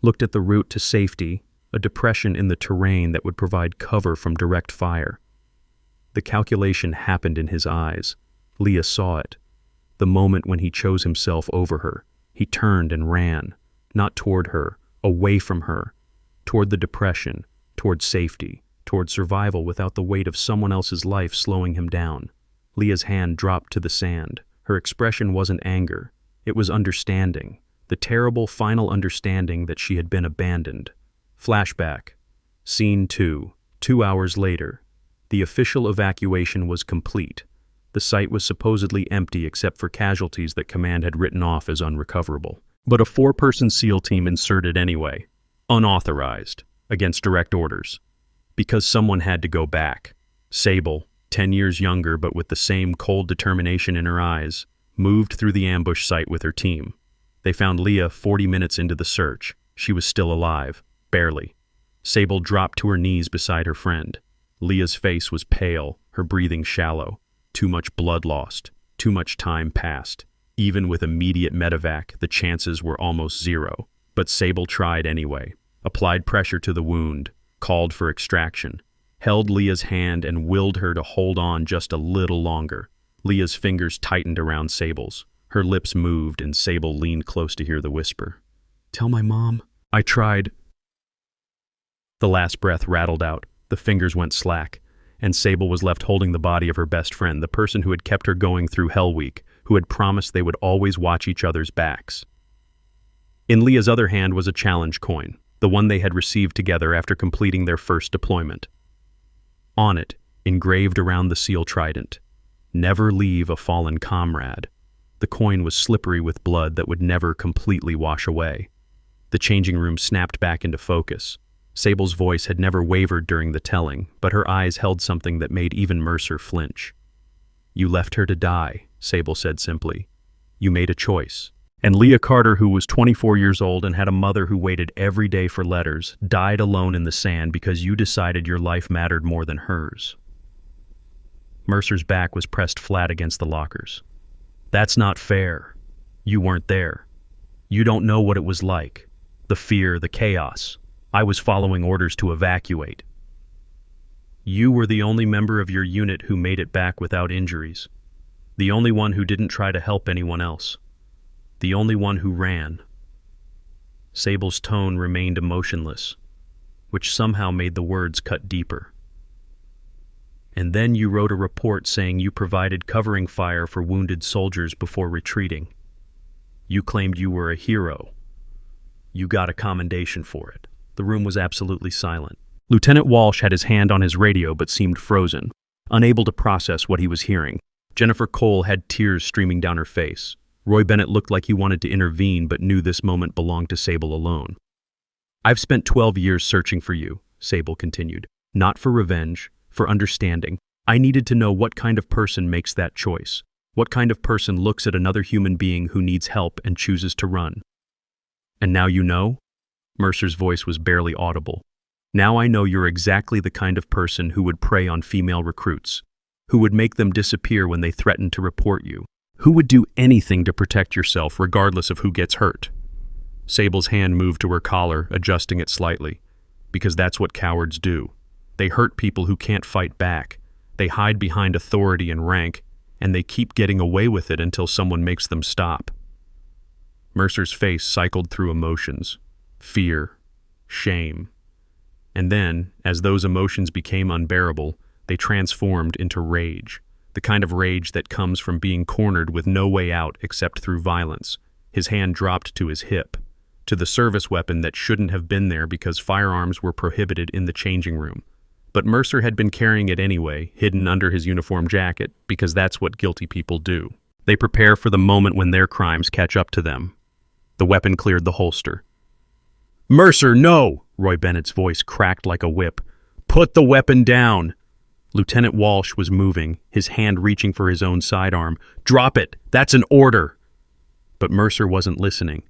looked at the route to safety, a depression in the terrain that would provide cover from direct fire. The calculation happened in his eyes. Leah saw it. The moment when he chose himself over her, he turned and ran, not toward her, away from her, toward the depression, toward safety, toward survival without the weight of someone else's life slowing him down. Leah's hand dropped to the sand. Her expression wasn't anger. It was understanding, the terrible final understanding that she had been abandoned. Flashback. Scene 2. 2 hours later. The official evacuation was complete. The site was supposedly empty except for casualties that command had written off as unrecoverable. But a 4-person SEAL team inserted anyway, unauthorized, against direct orders. Because someone had to go back. Sable, 10 years younger but with the same cold determination in her eyes, moved through the ambush site with her team. They found Leah 40 minutes into the search. She was still alive, barely. Sable dropped to her knees beside her friend. Leah's face was pale, her breathing shallow. Too much blood lost, too much time passed. Even with immediate medevac, the chances were almost zero. But Sable tried anyway, applied pressure to the wound, called for extraction, held Leah's hand and willed her to hold on just a little longer. Leah's fingers tightened around Sable's. Her lips moved and Sable leaned close to hear the whisper. "Tell my mom." "I tried." The last breath rattled out. The fingers went slack, and Sable was left holding the body of her best friend, the person who had kept her going through Hell Week, who had promised they would always watch each other's backs. In Leah's other hand was a challenge coin, the one they had received together after completing their first deployment. On it, engraved around the SEAL trident, "Never leave a fallen comrade." The coin was slippery with blood that would never completely wash away. The changing room snapped back into focus. Sable's voice had never wavered during the telling, but her eyes held something that made even Mercer flinch. "You left her to die," Sable said simply. "You made a choice." And Leah Carter, who was 24 years old and had a mother who waited every day for letters, died alone in the sand because you decided your life mattered more than hers. Mercer's back was pressed flat against the lockers. "That's not fair. You weren't there. You don't know what it was like. The fear, the chaos. I was following orders to evacuate. You were the only member of your unit who made it back without injuries. The only one who didn't try to help anyone else. The only one who ran." Sable's tone remained emotionless, which somehow made the words cut deeper. "And then you wrote a report saying you provided covering fire for wounded soldiers before retreating. You claimed you were a hero. You got a commendation for it." The room was absolutely silent. Lieutenant Walsh had his hand on his radio but seemed frozen, unable to process what he was hearing. Jennifer Cole had tears streaming down her face. Roy Bennett looked like he wanted to intervene but knew this moment belonged to Sable alone. "I've spent 12 years searching for you," Sable continued. "Not for revenge, for understanding. I needed to know what kind of person makes that choice. What kind of person looks at another human being who needs help and chooses to run. And now you know?" Mercer's voice was barely audible. Now I know you're exactly the kind of person who would prey on female recruits, who would make them disappear when they threaten to report you, who would do anything to protect yourself regardless of who gets hurt. Sable's hand moved to her collar, adjusting it slightly, because that's what cowards do. They hurt people who can't fight back. They hide behind authority and rank, and they keep getting away with it until someone makes them stop. Mercer's face cycled through emotions: fear, shame. And then, as those emotions became unbearable, they transformed into rage, the kind of rage that comes from being cornered with no way out except through violence. His hand dropped to his hip, to the service weapon that shouldn't have been there because firearms were prohibited in the changing room. But Mercer had been carrying it anyway, hidden under his uniform jacket, because that's what guilty people do. They prepare for the moment when their crimes catch up to them. The weapon cleared the holster. "Mercer, no!" Roy Bennett's voice cracked like a whip. "Put the weapon down!" Lieutenant Walsh was moving, his hand reaching for his own sidearm. "Drop it! That's an order!" But Mercer wasn't listening.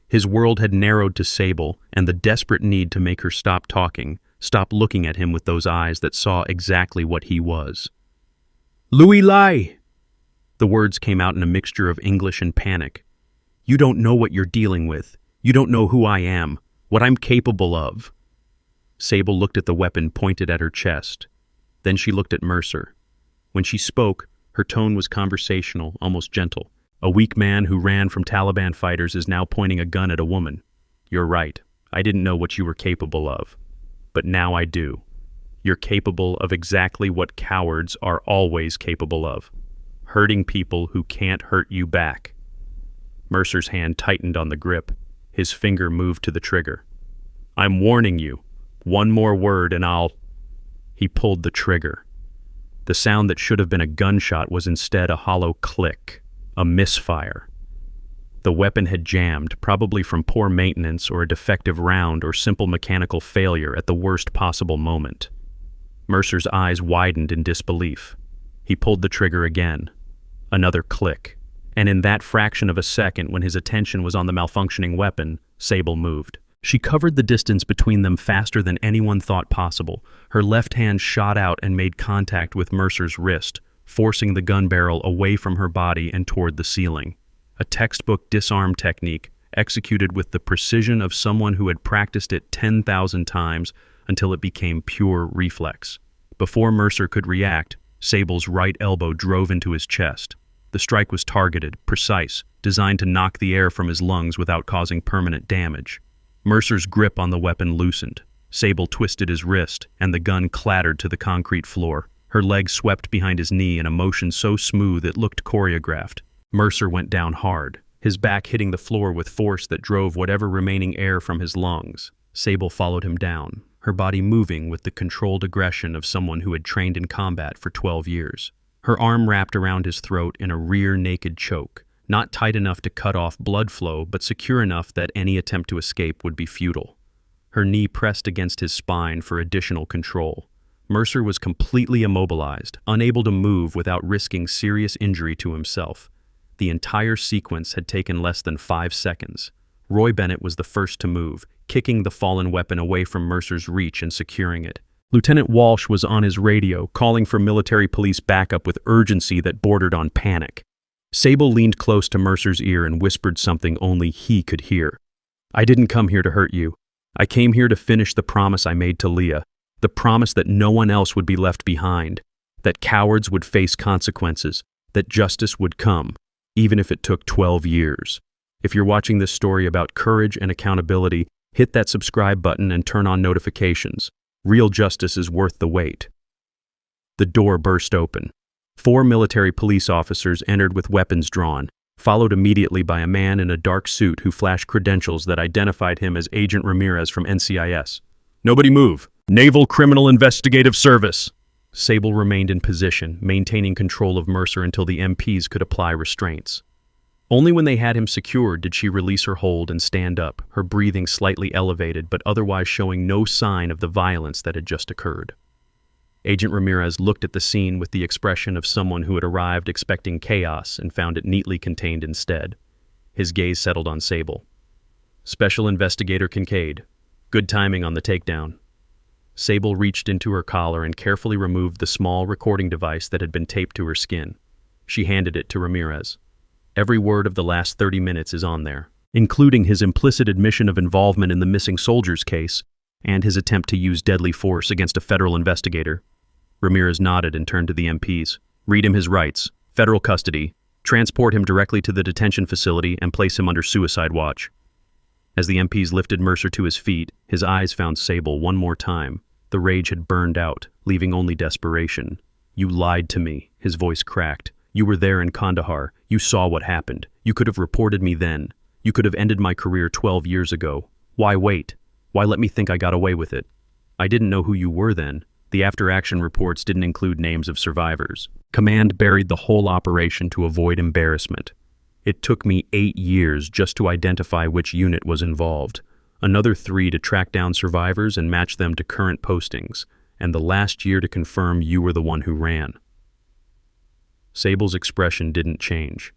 His world had narrowed to Sable and the desperate need to make her stop talking, stop looking at him with those eyes that saw exactly what he was. "Louis Lai!" The words came out in a mixture of English and panic. "You don't know what you're dealing with. You don't know who I am, what I'm capable of." Sable looked at the weapon pointed at her chest. Then she looked at Mercer. When she spoke, her tone was conversational, almost gentle. "A weak man who ran from Taliban fighters is now pointing a gun at a woman. You're right. I didn't know what you were capable of. But now I do. You're capable of exactly what cowards are always capable of: hurting people who can't hurt you back." Mercer's hand tightened on the grip. His finger moved to the trigger. "I'm warning you. One more word and I'll—" He pulled the trigger. The sound that should have been a gunshot was instead a hollow click, a misfire. The weapon had jammed, probably from poor maintenance or a defective round or simple mechanical failure at the worst possible moment. Mercer's eyes widened in disbelief. He pulled the trigger again. Another click. And in that fraction of a second when his attention was on the malfunctioning weapon, Sable moved. She covered the distance between them faster than anyone thought possible. Her left hand shot out and made contact with Mercer's wrist, forcing the gun barrel away from her body and toward the ceiling. A textbook disarm technique executed with the precision of someone who had practiced it 10,000 times until it became pure reflex. Before Mercer could react, Sable's right elbow drove into his chest. The strike was targeted, precise, designed to knock the air from his lungs without causing permanent damage. Mercer's grip on the weapon loosened. Sable twisted his wrist, and the gun clattered to the concrete floor. Her leg swept behind his knee in a motion so smooth it looked choreographed. Mercer went down hard, his back hitting the floor with force that drove whatever remaining air from his lungs. Sable followed him down, her body moving with the controlled aggression of someone who had trained in combat for 12 years. Her arm wrapped around his throat in a rear naked choke, not tight enough to cut off blood flow, but secure enough that any attempt to escape would be futile. Her knee pressed against his spine for additional control. Mercer was completely immobilized, unable to move without risking serious injury to himself. The entire sequence had taken less than 5 seconds. Roy Bennett was the first to move, kicking the fallen weapon away from Mercer's reach and securing it. Lieutenant Walsh was on his radio, calling for military police backup with urgency that bordered on panic. Sable leaned close to Mercer's ear and whispered something only he could hear. "I didn't come here to hurt you. I came here to finish the promise I made to Leah, the promise that no one else would be left behind, that cowards would face consequences, that justice would come, even if it took 12 years. If you're watching this story about courage and accountability, hit that subscribe button and turn on notifications. Real justice is worth the wait." The door burst open. 4 military police officers entered with weapons drawn, followed immediately by a man in a dark suit who flashed credentials that identified him as Agent Ramirez from NCIS. "Nobody move. Naval Criminal Investigative Service." Sable remained in position, maintaining control of Mercer until the MPs could apply restraints. Only when they had him secured did she release her hold and stand up, her breathing slightly elevated but otherwise showing no sign of the violence that had just occurred. Agent Ramirez looked at the scene with the expression of someone who had arrived expecting chaos and found it neatly contained instead. His gaze settled on Sable. "Special Investigator Kincaid. Good timing on the takedown." Sable reached into her collar and carefully removed the small recording device that had been taped to her skin. She handed it to Ramirez. Every word of the last 30 minutes is on there, including his implicit admission of involvement in the missing soldiers case and his attempt to use deadly force against a federal investigator. Ramirez nodded and turned to the MPs. Read him his rights, federal custody, transport him directly to the detention facility and place him under suicide watch. As the MPs lifted Mercer to his feet, his eyes found Sable one more time. The rage had burned out, leaving only desperation. You lied to me, his voice cracked. You were there in Kandahar. You saw what happened. You could have reported me then. You could have ended my career 12 years ago. Why wait? Why let me think I got away with it? I didn't know who you were then. The after-action reports didn't include names of survivors. Command buried the whole operation to avoid embarrassment. It took me 8 years just to identify which unit was involved, another 3 to track down survivors and match them to current postings, and the last year to confirm you were the one who ran. Sable's expression didn't change.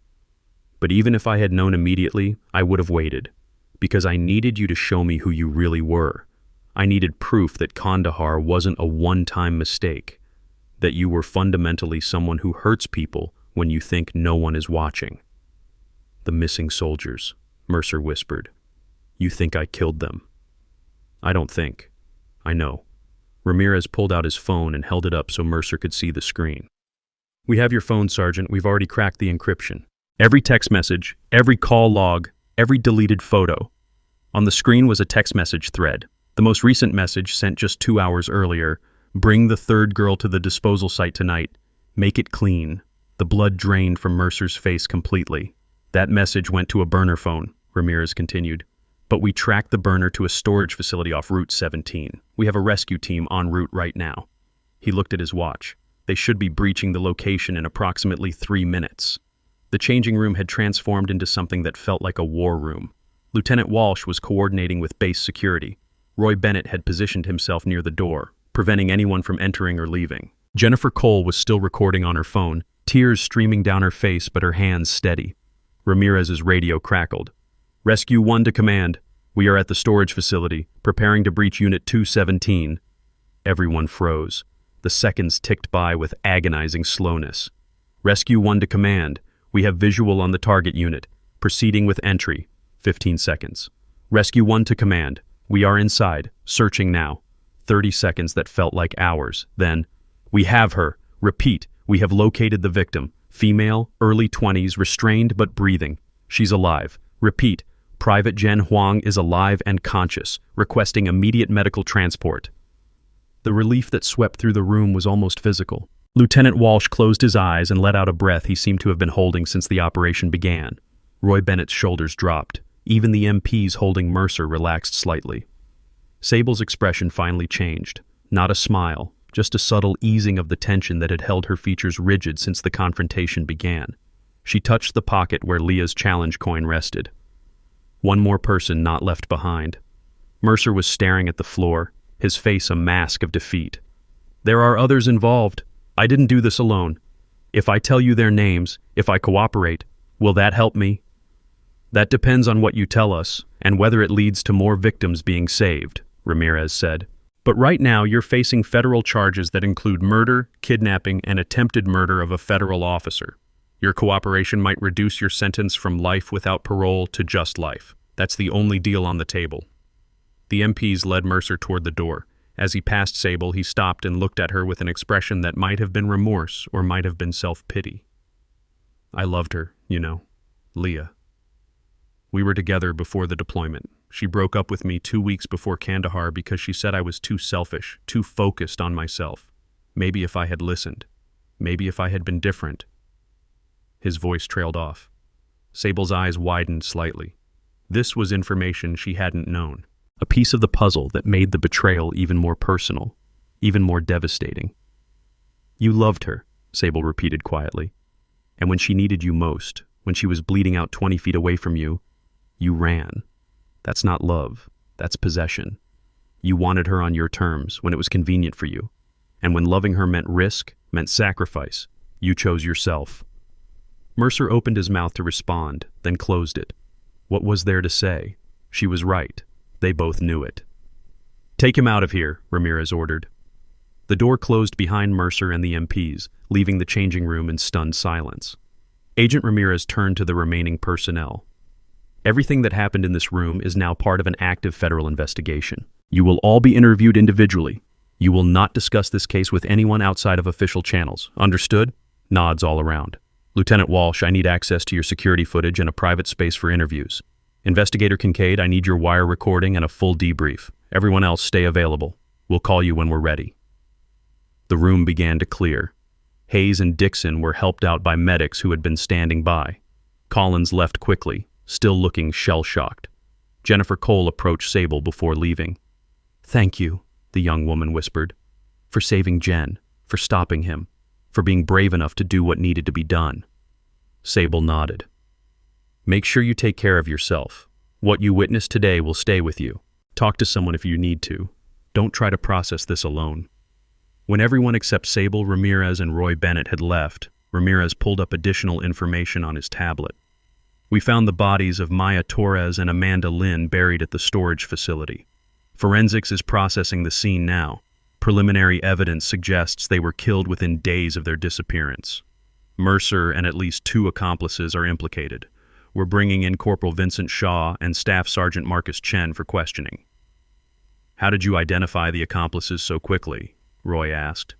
But even if I had known immediately, I would have waited, because I needed you to show me who you really were. I needed proof that Kandahar wasn't a one-time mistake, that you were fundamentally someone who hurts people when you think no one is watching. The missing soldiers, Mercer whispered. You think I killed them. I don't think. I know. Ramirez pulled out his phone and held it up so Mercer could see the screen. We have your phone, Sergeant. We've already cracked the encryption. Every text message, every call log, every deleted photo. On the screen was a text message thread. The most recent message, sent just 2 hours earlier, bring the third girl to the disposal site tonight. Make it clean. The blood drained from Mercer's face completely. That message went to a burner phone, Ramirez continued. But we tracked the burner to a storage facility off Route 17. We have a rescue team en route right now. He looked at his watch. They should be breaching the location in approximately 3 minutes. The changing room had transformed into something that felt like a war room. Lieutenant Walsh was coordinating with base security. Roy Bennett had positioned himself near the door, preventing anyone from entering or leaving. Jennifer Cole was still recording on her phone, tears streaming down her face but her hands steady. Ramirez's radio crackled. Rescue 1 to command. We are at the storage facility, preparing to breach Unit 217. Everyone froze. The seconds ticked by with agonizing slowness. Rescue 1 to command. We have visual on the target unit. Proceeding with entry. 15 seconds. Rescue 1 to command. We are inside, searching now. 30 seconds that felt like hours. Then, we have her. Repeat, we have located the victim. Female, early 20s, restrained but breathing. She's alive. Repeat, Private Jen Huang is alive and conscious, requesting immediate medical transport. The relief that swept through the room was almost physical. Lieutenant Walsh closed his eyes and let out a breath he seemed to have been holding since the operation began. Roy Bennett's shoulders dropped. Even the MPs holding Mercer relaxed slightly. Sable's expression finally changed. Not a smile, just a subtle easing of the tension that had held her features rigid since the confrontation began. She touched the pocket where Leah's challenge coin rested. One more person not left behind. Mercer was staring at the floor, his face a mask of defeat. There are others involved. I didn't do this alone. If I tell you their names, if I cooperate, will that help me? That depends on what you tell us, and whether it leads to more victims being saved, Ramirez said. But right now you're facing federal charges that include murder, kidnapping, and attempted murder of a federal officer. Your cooperation might reduce your sentence from life without parole to just life. That's the only deal on the table. The MPs led Mercer toward the door. As he passed Sable, he stopped and looked at her with an expression that might have been remorse or might have been self-pity. I loved her, you know, Leah. We were together before the deployment. She broke up with me 2 weeks before Kandahar because she said I was too selfish, too focused on myself. Maybe if I had listened. Maybe if I had been different. His voice trailed off. Sable's eyes widened slightly. This was information she hadn't known. A piece of the puzzle that made the betrayal even more personal, even more devastating. You loved her, Sable repeated quietly. And when she needed you most, when she was bleeding out 20 feet away from you, you ran. That's not love. That's possession. You wanted her on your terms when it was convenient for you. And when loving her meant risk, meant sacrifice, you chose yourself. Mercer opened his mouth to respond, then closed it. What was there to say? She was right. They both knew it. Take him out of here, Ramirez ordered. The door closed behind Mercer and the MPs, leaving the changing room in stunned silence. Agent Ramirez turned to the remaining personnel. Everything that happened in this room is now part of an active federal investigation. You will all be interviewed individually. You will not discuss this case with anyone outside of official channels. Understood? Nods all around. Lieutenant Walsh, I need access to your security footage and a private space for interviews. Investigator Kincaid, I need your wire recording and a full debrief. Everyone else, stay available. We'll call you when we're ready. The room began to clear. Hayes and Dixon were helped out by medics who had been standing by. Collins left quickly, still looking shell-shocked. Jennifer Cole approached Sable before leaving. "Thank you," the young woman whispered, "for saving Jen, for stopping him, for being brave enough to do what needed to be done." Sable nodded. "Make sure you take care of yourself. What you witnessed today will stay with you. Talk to someone if you need to. Don't try to process this alone." When everyone except Sable, Ramirez, and Roy Bennett had left, Ramirez pulled up additional information on his tablet. "We found the bodies of Maya Torres and Amanda Lynn buried at the storage facility. Forensics is processing the scene now. Preliminary evidence suggests they were killed within days of their disappearance. Mercer and at least 2 accomplices are implicated. We're bringing in Corporal Vincent Shaw and Staff Sergeant Marcus Chen for questioning." "How did you identify the accomplices so quickly?" Roy asked.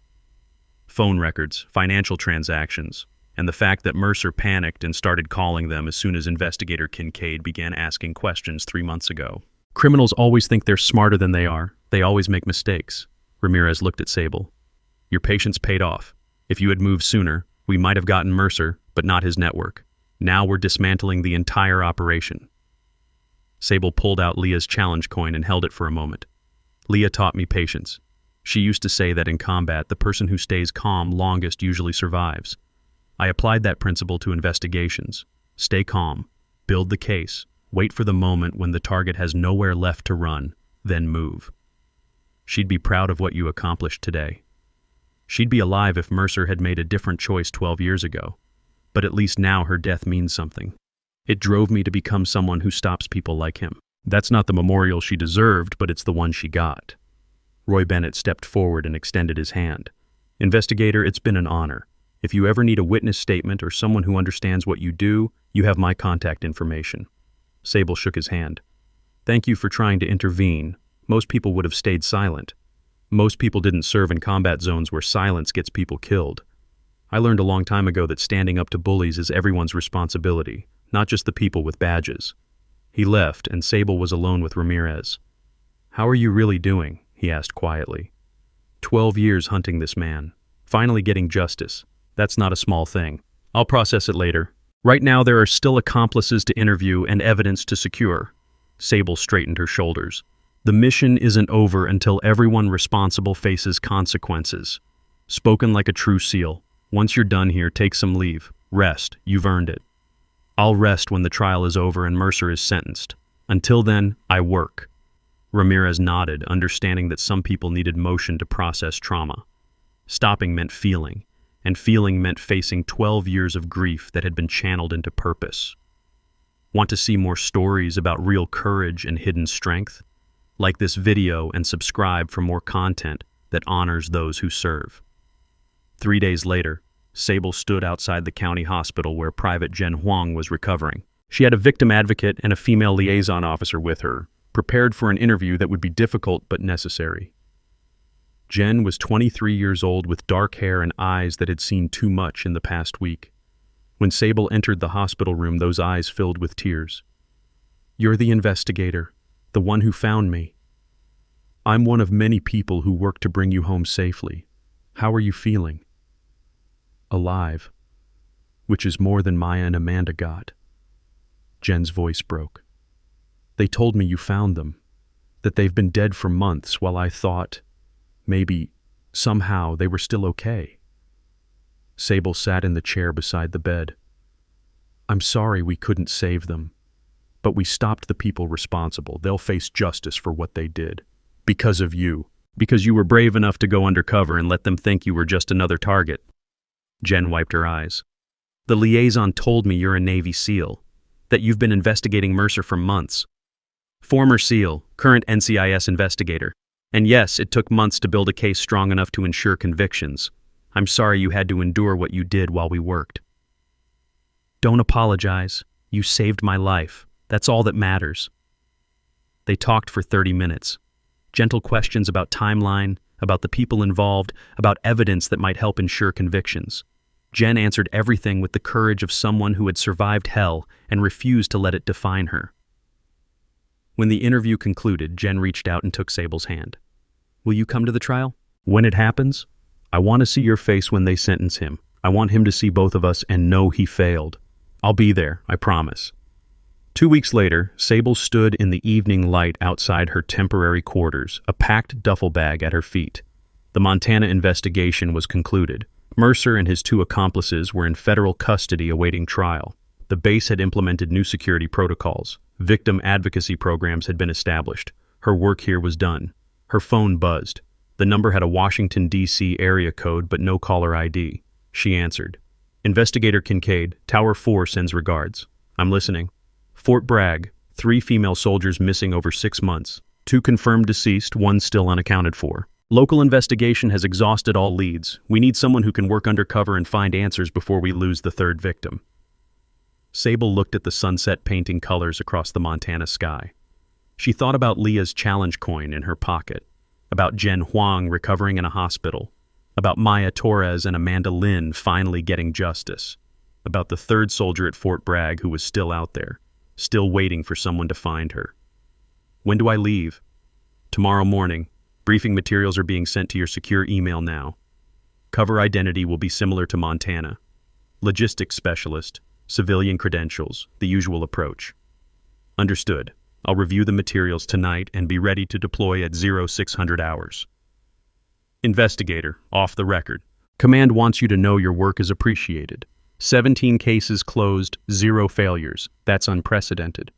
"Phone records, financial transactions, and the fact that Mercer panicked and started calling them as soon as Investigator Kincaid began asking questions 3 months ago. Criminals always think they're smarter than they are. They always make mistakes." Ramirez looked at Sable. "Your patience paid off. If you had moved sooner, we might have gotten Mercer, but not his network. Now we're dismantling the entire operation." Sable pulled out Leah's challenge coin and held it for a moment. "Leah taught me patience. She used to say that in combat, the person who stays calm longest usually survives. I applied that principle to investigations. Stay calm, build the case, wait for the moment when the target has nowhere left to run, then move." She'd be proud of what you accomplished today. She'd be alive if Mercer had made a different choice 12 years ago. But at least now her death means something. It drove me to become someone who stops people like him. That's not the memorial she deserved, but it's the one she got. Roy Bennett stepped forward and extended his hand. "Investigator, it's been an honor. If you ever need a witness statement or someone who understands what you do, you have my contact information." Sable shook his hand. "Thank you for trying to intervene. Most people would have stayed silent. Most people didn't serve in combat zones where silence gets people killed. I learned a long time ago that standing up to bullies is everyone's responsibility, not just the people with badges." He left, and Sable was alone with Ramirez. "How are you really doing?" he asked quietly. 12 years hunting this man. Finally getting justice. That's not a small thing. I'll process it later. Right now there are still accomplices to interview and evidence to secure." Sable straightened her shoulders. "The mission isn't over until everyone responsible faces consequences." Spoken like a true SEAL. "Once you're done here, take some leave. Rest. You've earned it. I'll rest when the trial is over and Mercer is sentenced. Until then, I work." Ramirez nodded, understanding that some people needed motion to process trauma. Stopping meant feeling, and feeling meant facing 12 years of grief that had been channeled into purpose. Want to see more stories about real courage and hidden strength? Like this video and subscribe for more content that honors those who serve. 3 days later, Sable stood outside the county hospital where Private Jen Huang was recovering. She had a victim advocate and a female liaison officer with her, prepared for an interview that would be difficult but necessary. Jen was 23 years old with dark hair and eyes that had seen too much in the past week. When Sable entered the hospital room, those eyes filled with tears. "You're the investigator, the one who found me. I'm one of many people who worked to bring you home safely. How are you feeling?" "Alive, which is more than Maya and Amanda got." Jen's voice broke. "They told me you found them, that they've been dead for months while I thought, maybe, somehow, they were still okay." Sable sat in the chair beside the bed. "I'm sorry we couldn't save them, but we stopped the people responsible. They'll face justice for what they did. Because of you. Because you were brave enough to go undercover and let them think you were just another target." Jen wiped her eyes. "The liaison told me you're a Navy SEAL, that you've been investigating Mercer for months. Former SEAL, current NCIS investigator. And yes, it took months to build a case strong enough to ensure convictions. I'm sorry you had to endure what you did while we worked. Don't apologize. You saved my life. That's all that matters. They talked for 30 minutes. Gentle questions about timeline, about the people involved, about evidence that might help ensure convictions. Jen answered everything with the courage of someone who had survived hell and refused to let it define her. When the interview concluded, Jen reached out and took Sable's hand. Will you come to the trial? When it happens, I want to see your face when they sentence him. I want him to see both of us and know he failed. I'll be there, I promise. 2 weeks later, Sable stood in the evening light outside her temporary quarters, a packed duffel bag at her feet. The Montana investigation was concluded. Mercer and his 2 accomplices were in federal custody awaiting trial. The base had implemented new security protocols. Victim advocacy programs had been established. Her work here was done. Her phone buzzed. The number had a Washington, D.C. area code but no caller ID. She answered. Investigator Kincaid, Tower 4 sends regards. I'm listening. Fort Bragg, 3 female soldiers missing over 6 months. 2 confirmed deceased, 1 still unaccounted for. Local investigation has exhausted all leads. We need someone who can work undercover and find answers before we lose the 3rd victim. Sable looked at the sunset painting colors across the Montana sky. She thought about Leah's challenge coin in her pocket, about Jen Huang recovering in a hospital, about Maya Torres and Amanda Lynn finally getting justice, about the 3rd soldier at Fort Bragg who was still out there, still waiting for someone to find her. When do I leave? Tomorrow morning. Briefing materials are being sent to your secure email now. Cover identity will be similar to Montana. Logistics specialist, civilian credentials, the usual approach. Understood. I'll review the materials tonight and be ready to deploy at 0600 hours. Investigator, off the record. Command wants you to know your work is appreciated. 17 cases closed, 0 failures. That's unprecedented.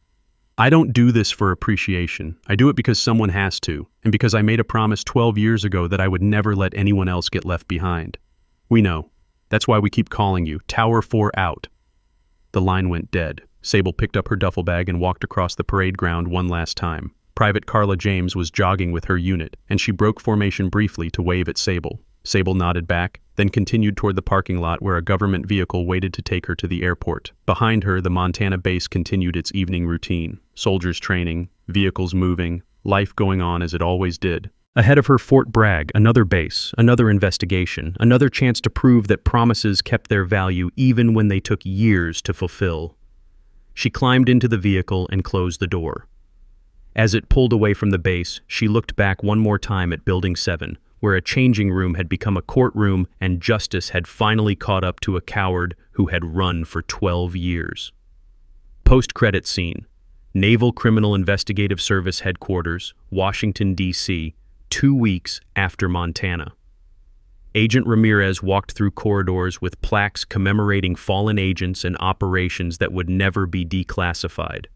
I don't do this for appreciation. I do it because someone has to, and because I made a promise 12 years ago that I would never let anyone else get left behind. We know. That's why we keep calling you. Tower 4 out. The line went dead. Sable picked up her duffel bag and walked across the parade ground one last time. Private Carla James was jogging with her unit, and she broke formation briefly to wave at Sable. Sable nodded back, then continued toward the parking lot where a government vehicle waited to take her to the airport. Behind her, the Montana base continued its evening routine. Soldiers training, vehicles moving, life going on as it always did. Ahead of her, Fort Bragg, another base, another investigation, another chance to prove that promises kept their value even when they took years to fulfill. She climbed into the vehicle and closed the door. As it pulled away from the base, she looked back one more time at Building 7, where a changing room had become a courtroom and justice had finally caught up to a coward who had run for 12 years. Post-credit scene. Naval Criminal Investigative Service Headquarters, Washington, D.C., 2 weeks after Montana. Agent Ramirez walked through corridors with plaques commemorating fallen agents and operations that would never be declassified.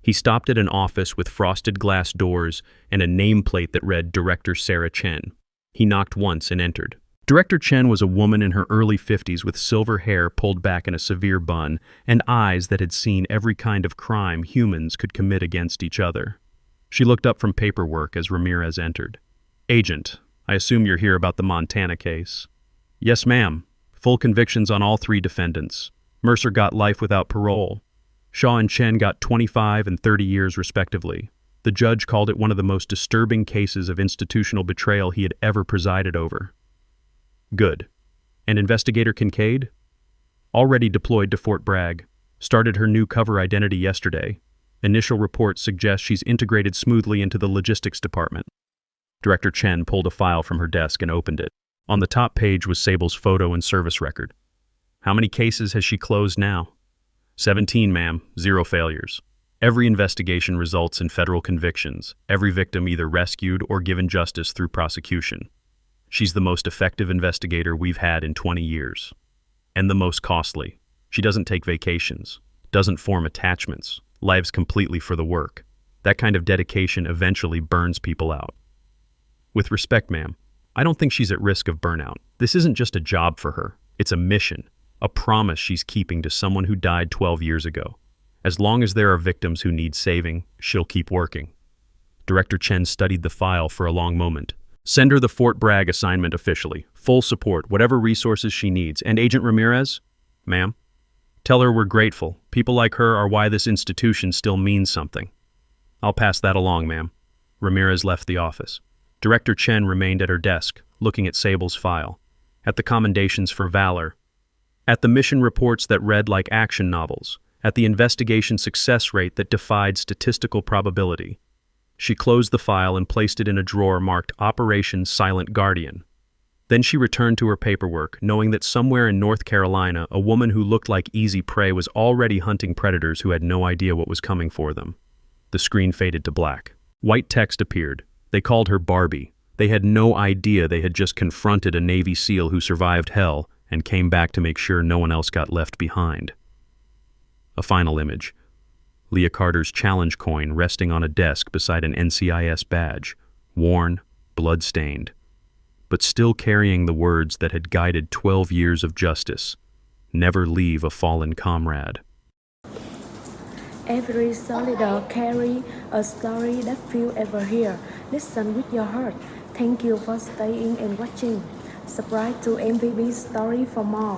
He stopped at an office with frosted glass doors and a nameplate that read Director Sarah Chen. He knocked once and entered. Director Chen was a woman in her early 50s with silver hair pulled back in a severe bun and eyes that had seen every kind of crime humans could commit against each other. She looked up from paperwork as Ramirez entered. Agent, I assume you're here about the Montana case. Yes, ma'am. Full convictions on all 3 defendants. Mercer got life without parole. Shaw and Chen got 25 and 30 years respectively. The judge called it one of the most disturbing cases of institutional betrayal he had ever presided over. Good. And Investigator Kincaid? Already deployed to Fort Bragg. Started her new cover identity yesterday. Initial reports suggest she's integrated smoothly into the logistics department. Director Chen pulled a file from her desk and opened it. On the top page was Sable's photo and service record. How many cases has she closed now? 17, ma'am. 0 failures. Every investigation results in federal convictions, every victim either rescued or given justice through prosecution. She's the most effective investigator we've had in 20 years. And the most costly. She doesn't take vacations, doesn't form attachments, lives completely for the work. That kind of dedication eventually burns people out. With respect, ma'am, I don't think she's at risk of burnout. This isn't just a job for her. It's a mission, a promise she's keeping to someone who died 12 years ago. As long as there are victims who need saving, she'll keep working. Director Chen studied the file for a long moment. Send her the Fort Bragg assignment officially. Full support, whatever resources she needs. And Agent Ramirez? Ma'am? Tell her we're grateful. People like her are why this institution still means something. I'll pass that along, ma'am. Ramirez left the office. Director Chen remained at her desk, looking at Sable's file, at the commendations for valor, at the mission reports that read like action novels, at the investigation success rate that defied statistical probability. She closed the file and placed it in a drawer marked Operation Silent Guardian. Then she returned to her paperwork, knowing that somewhere in North Carolina, a woman who looked like easy prey was already hunting predators who had no idea what was coming for them. The screen faded to black. White text appeared. They called her Barbie. They had no idea they had just confronted a Navy SEAL who survived hell and came back to make sure no one else got left behind. A final image. Leah Carter's challenge coin resting on a desk beside an NCIS badge, worn, blood-stained, but still carrying the words that had guided 12 years of justice. Never leave a fallen comrade. Every soldier carries a story that few ever hear. Listen with your heart. Thank you for staying and watching. Subscribe to MVB Story for more.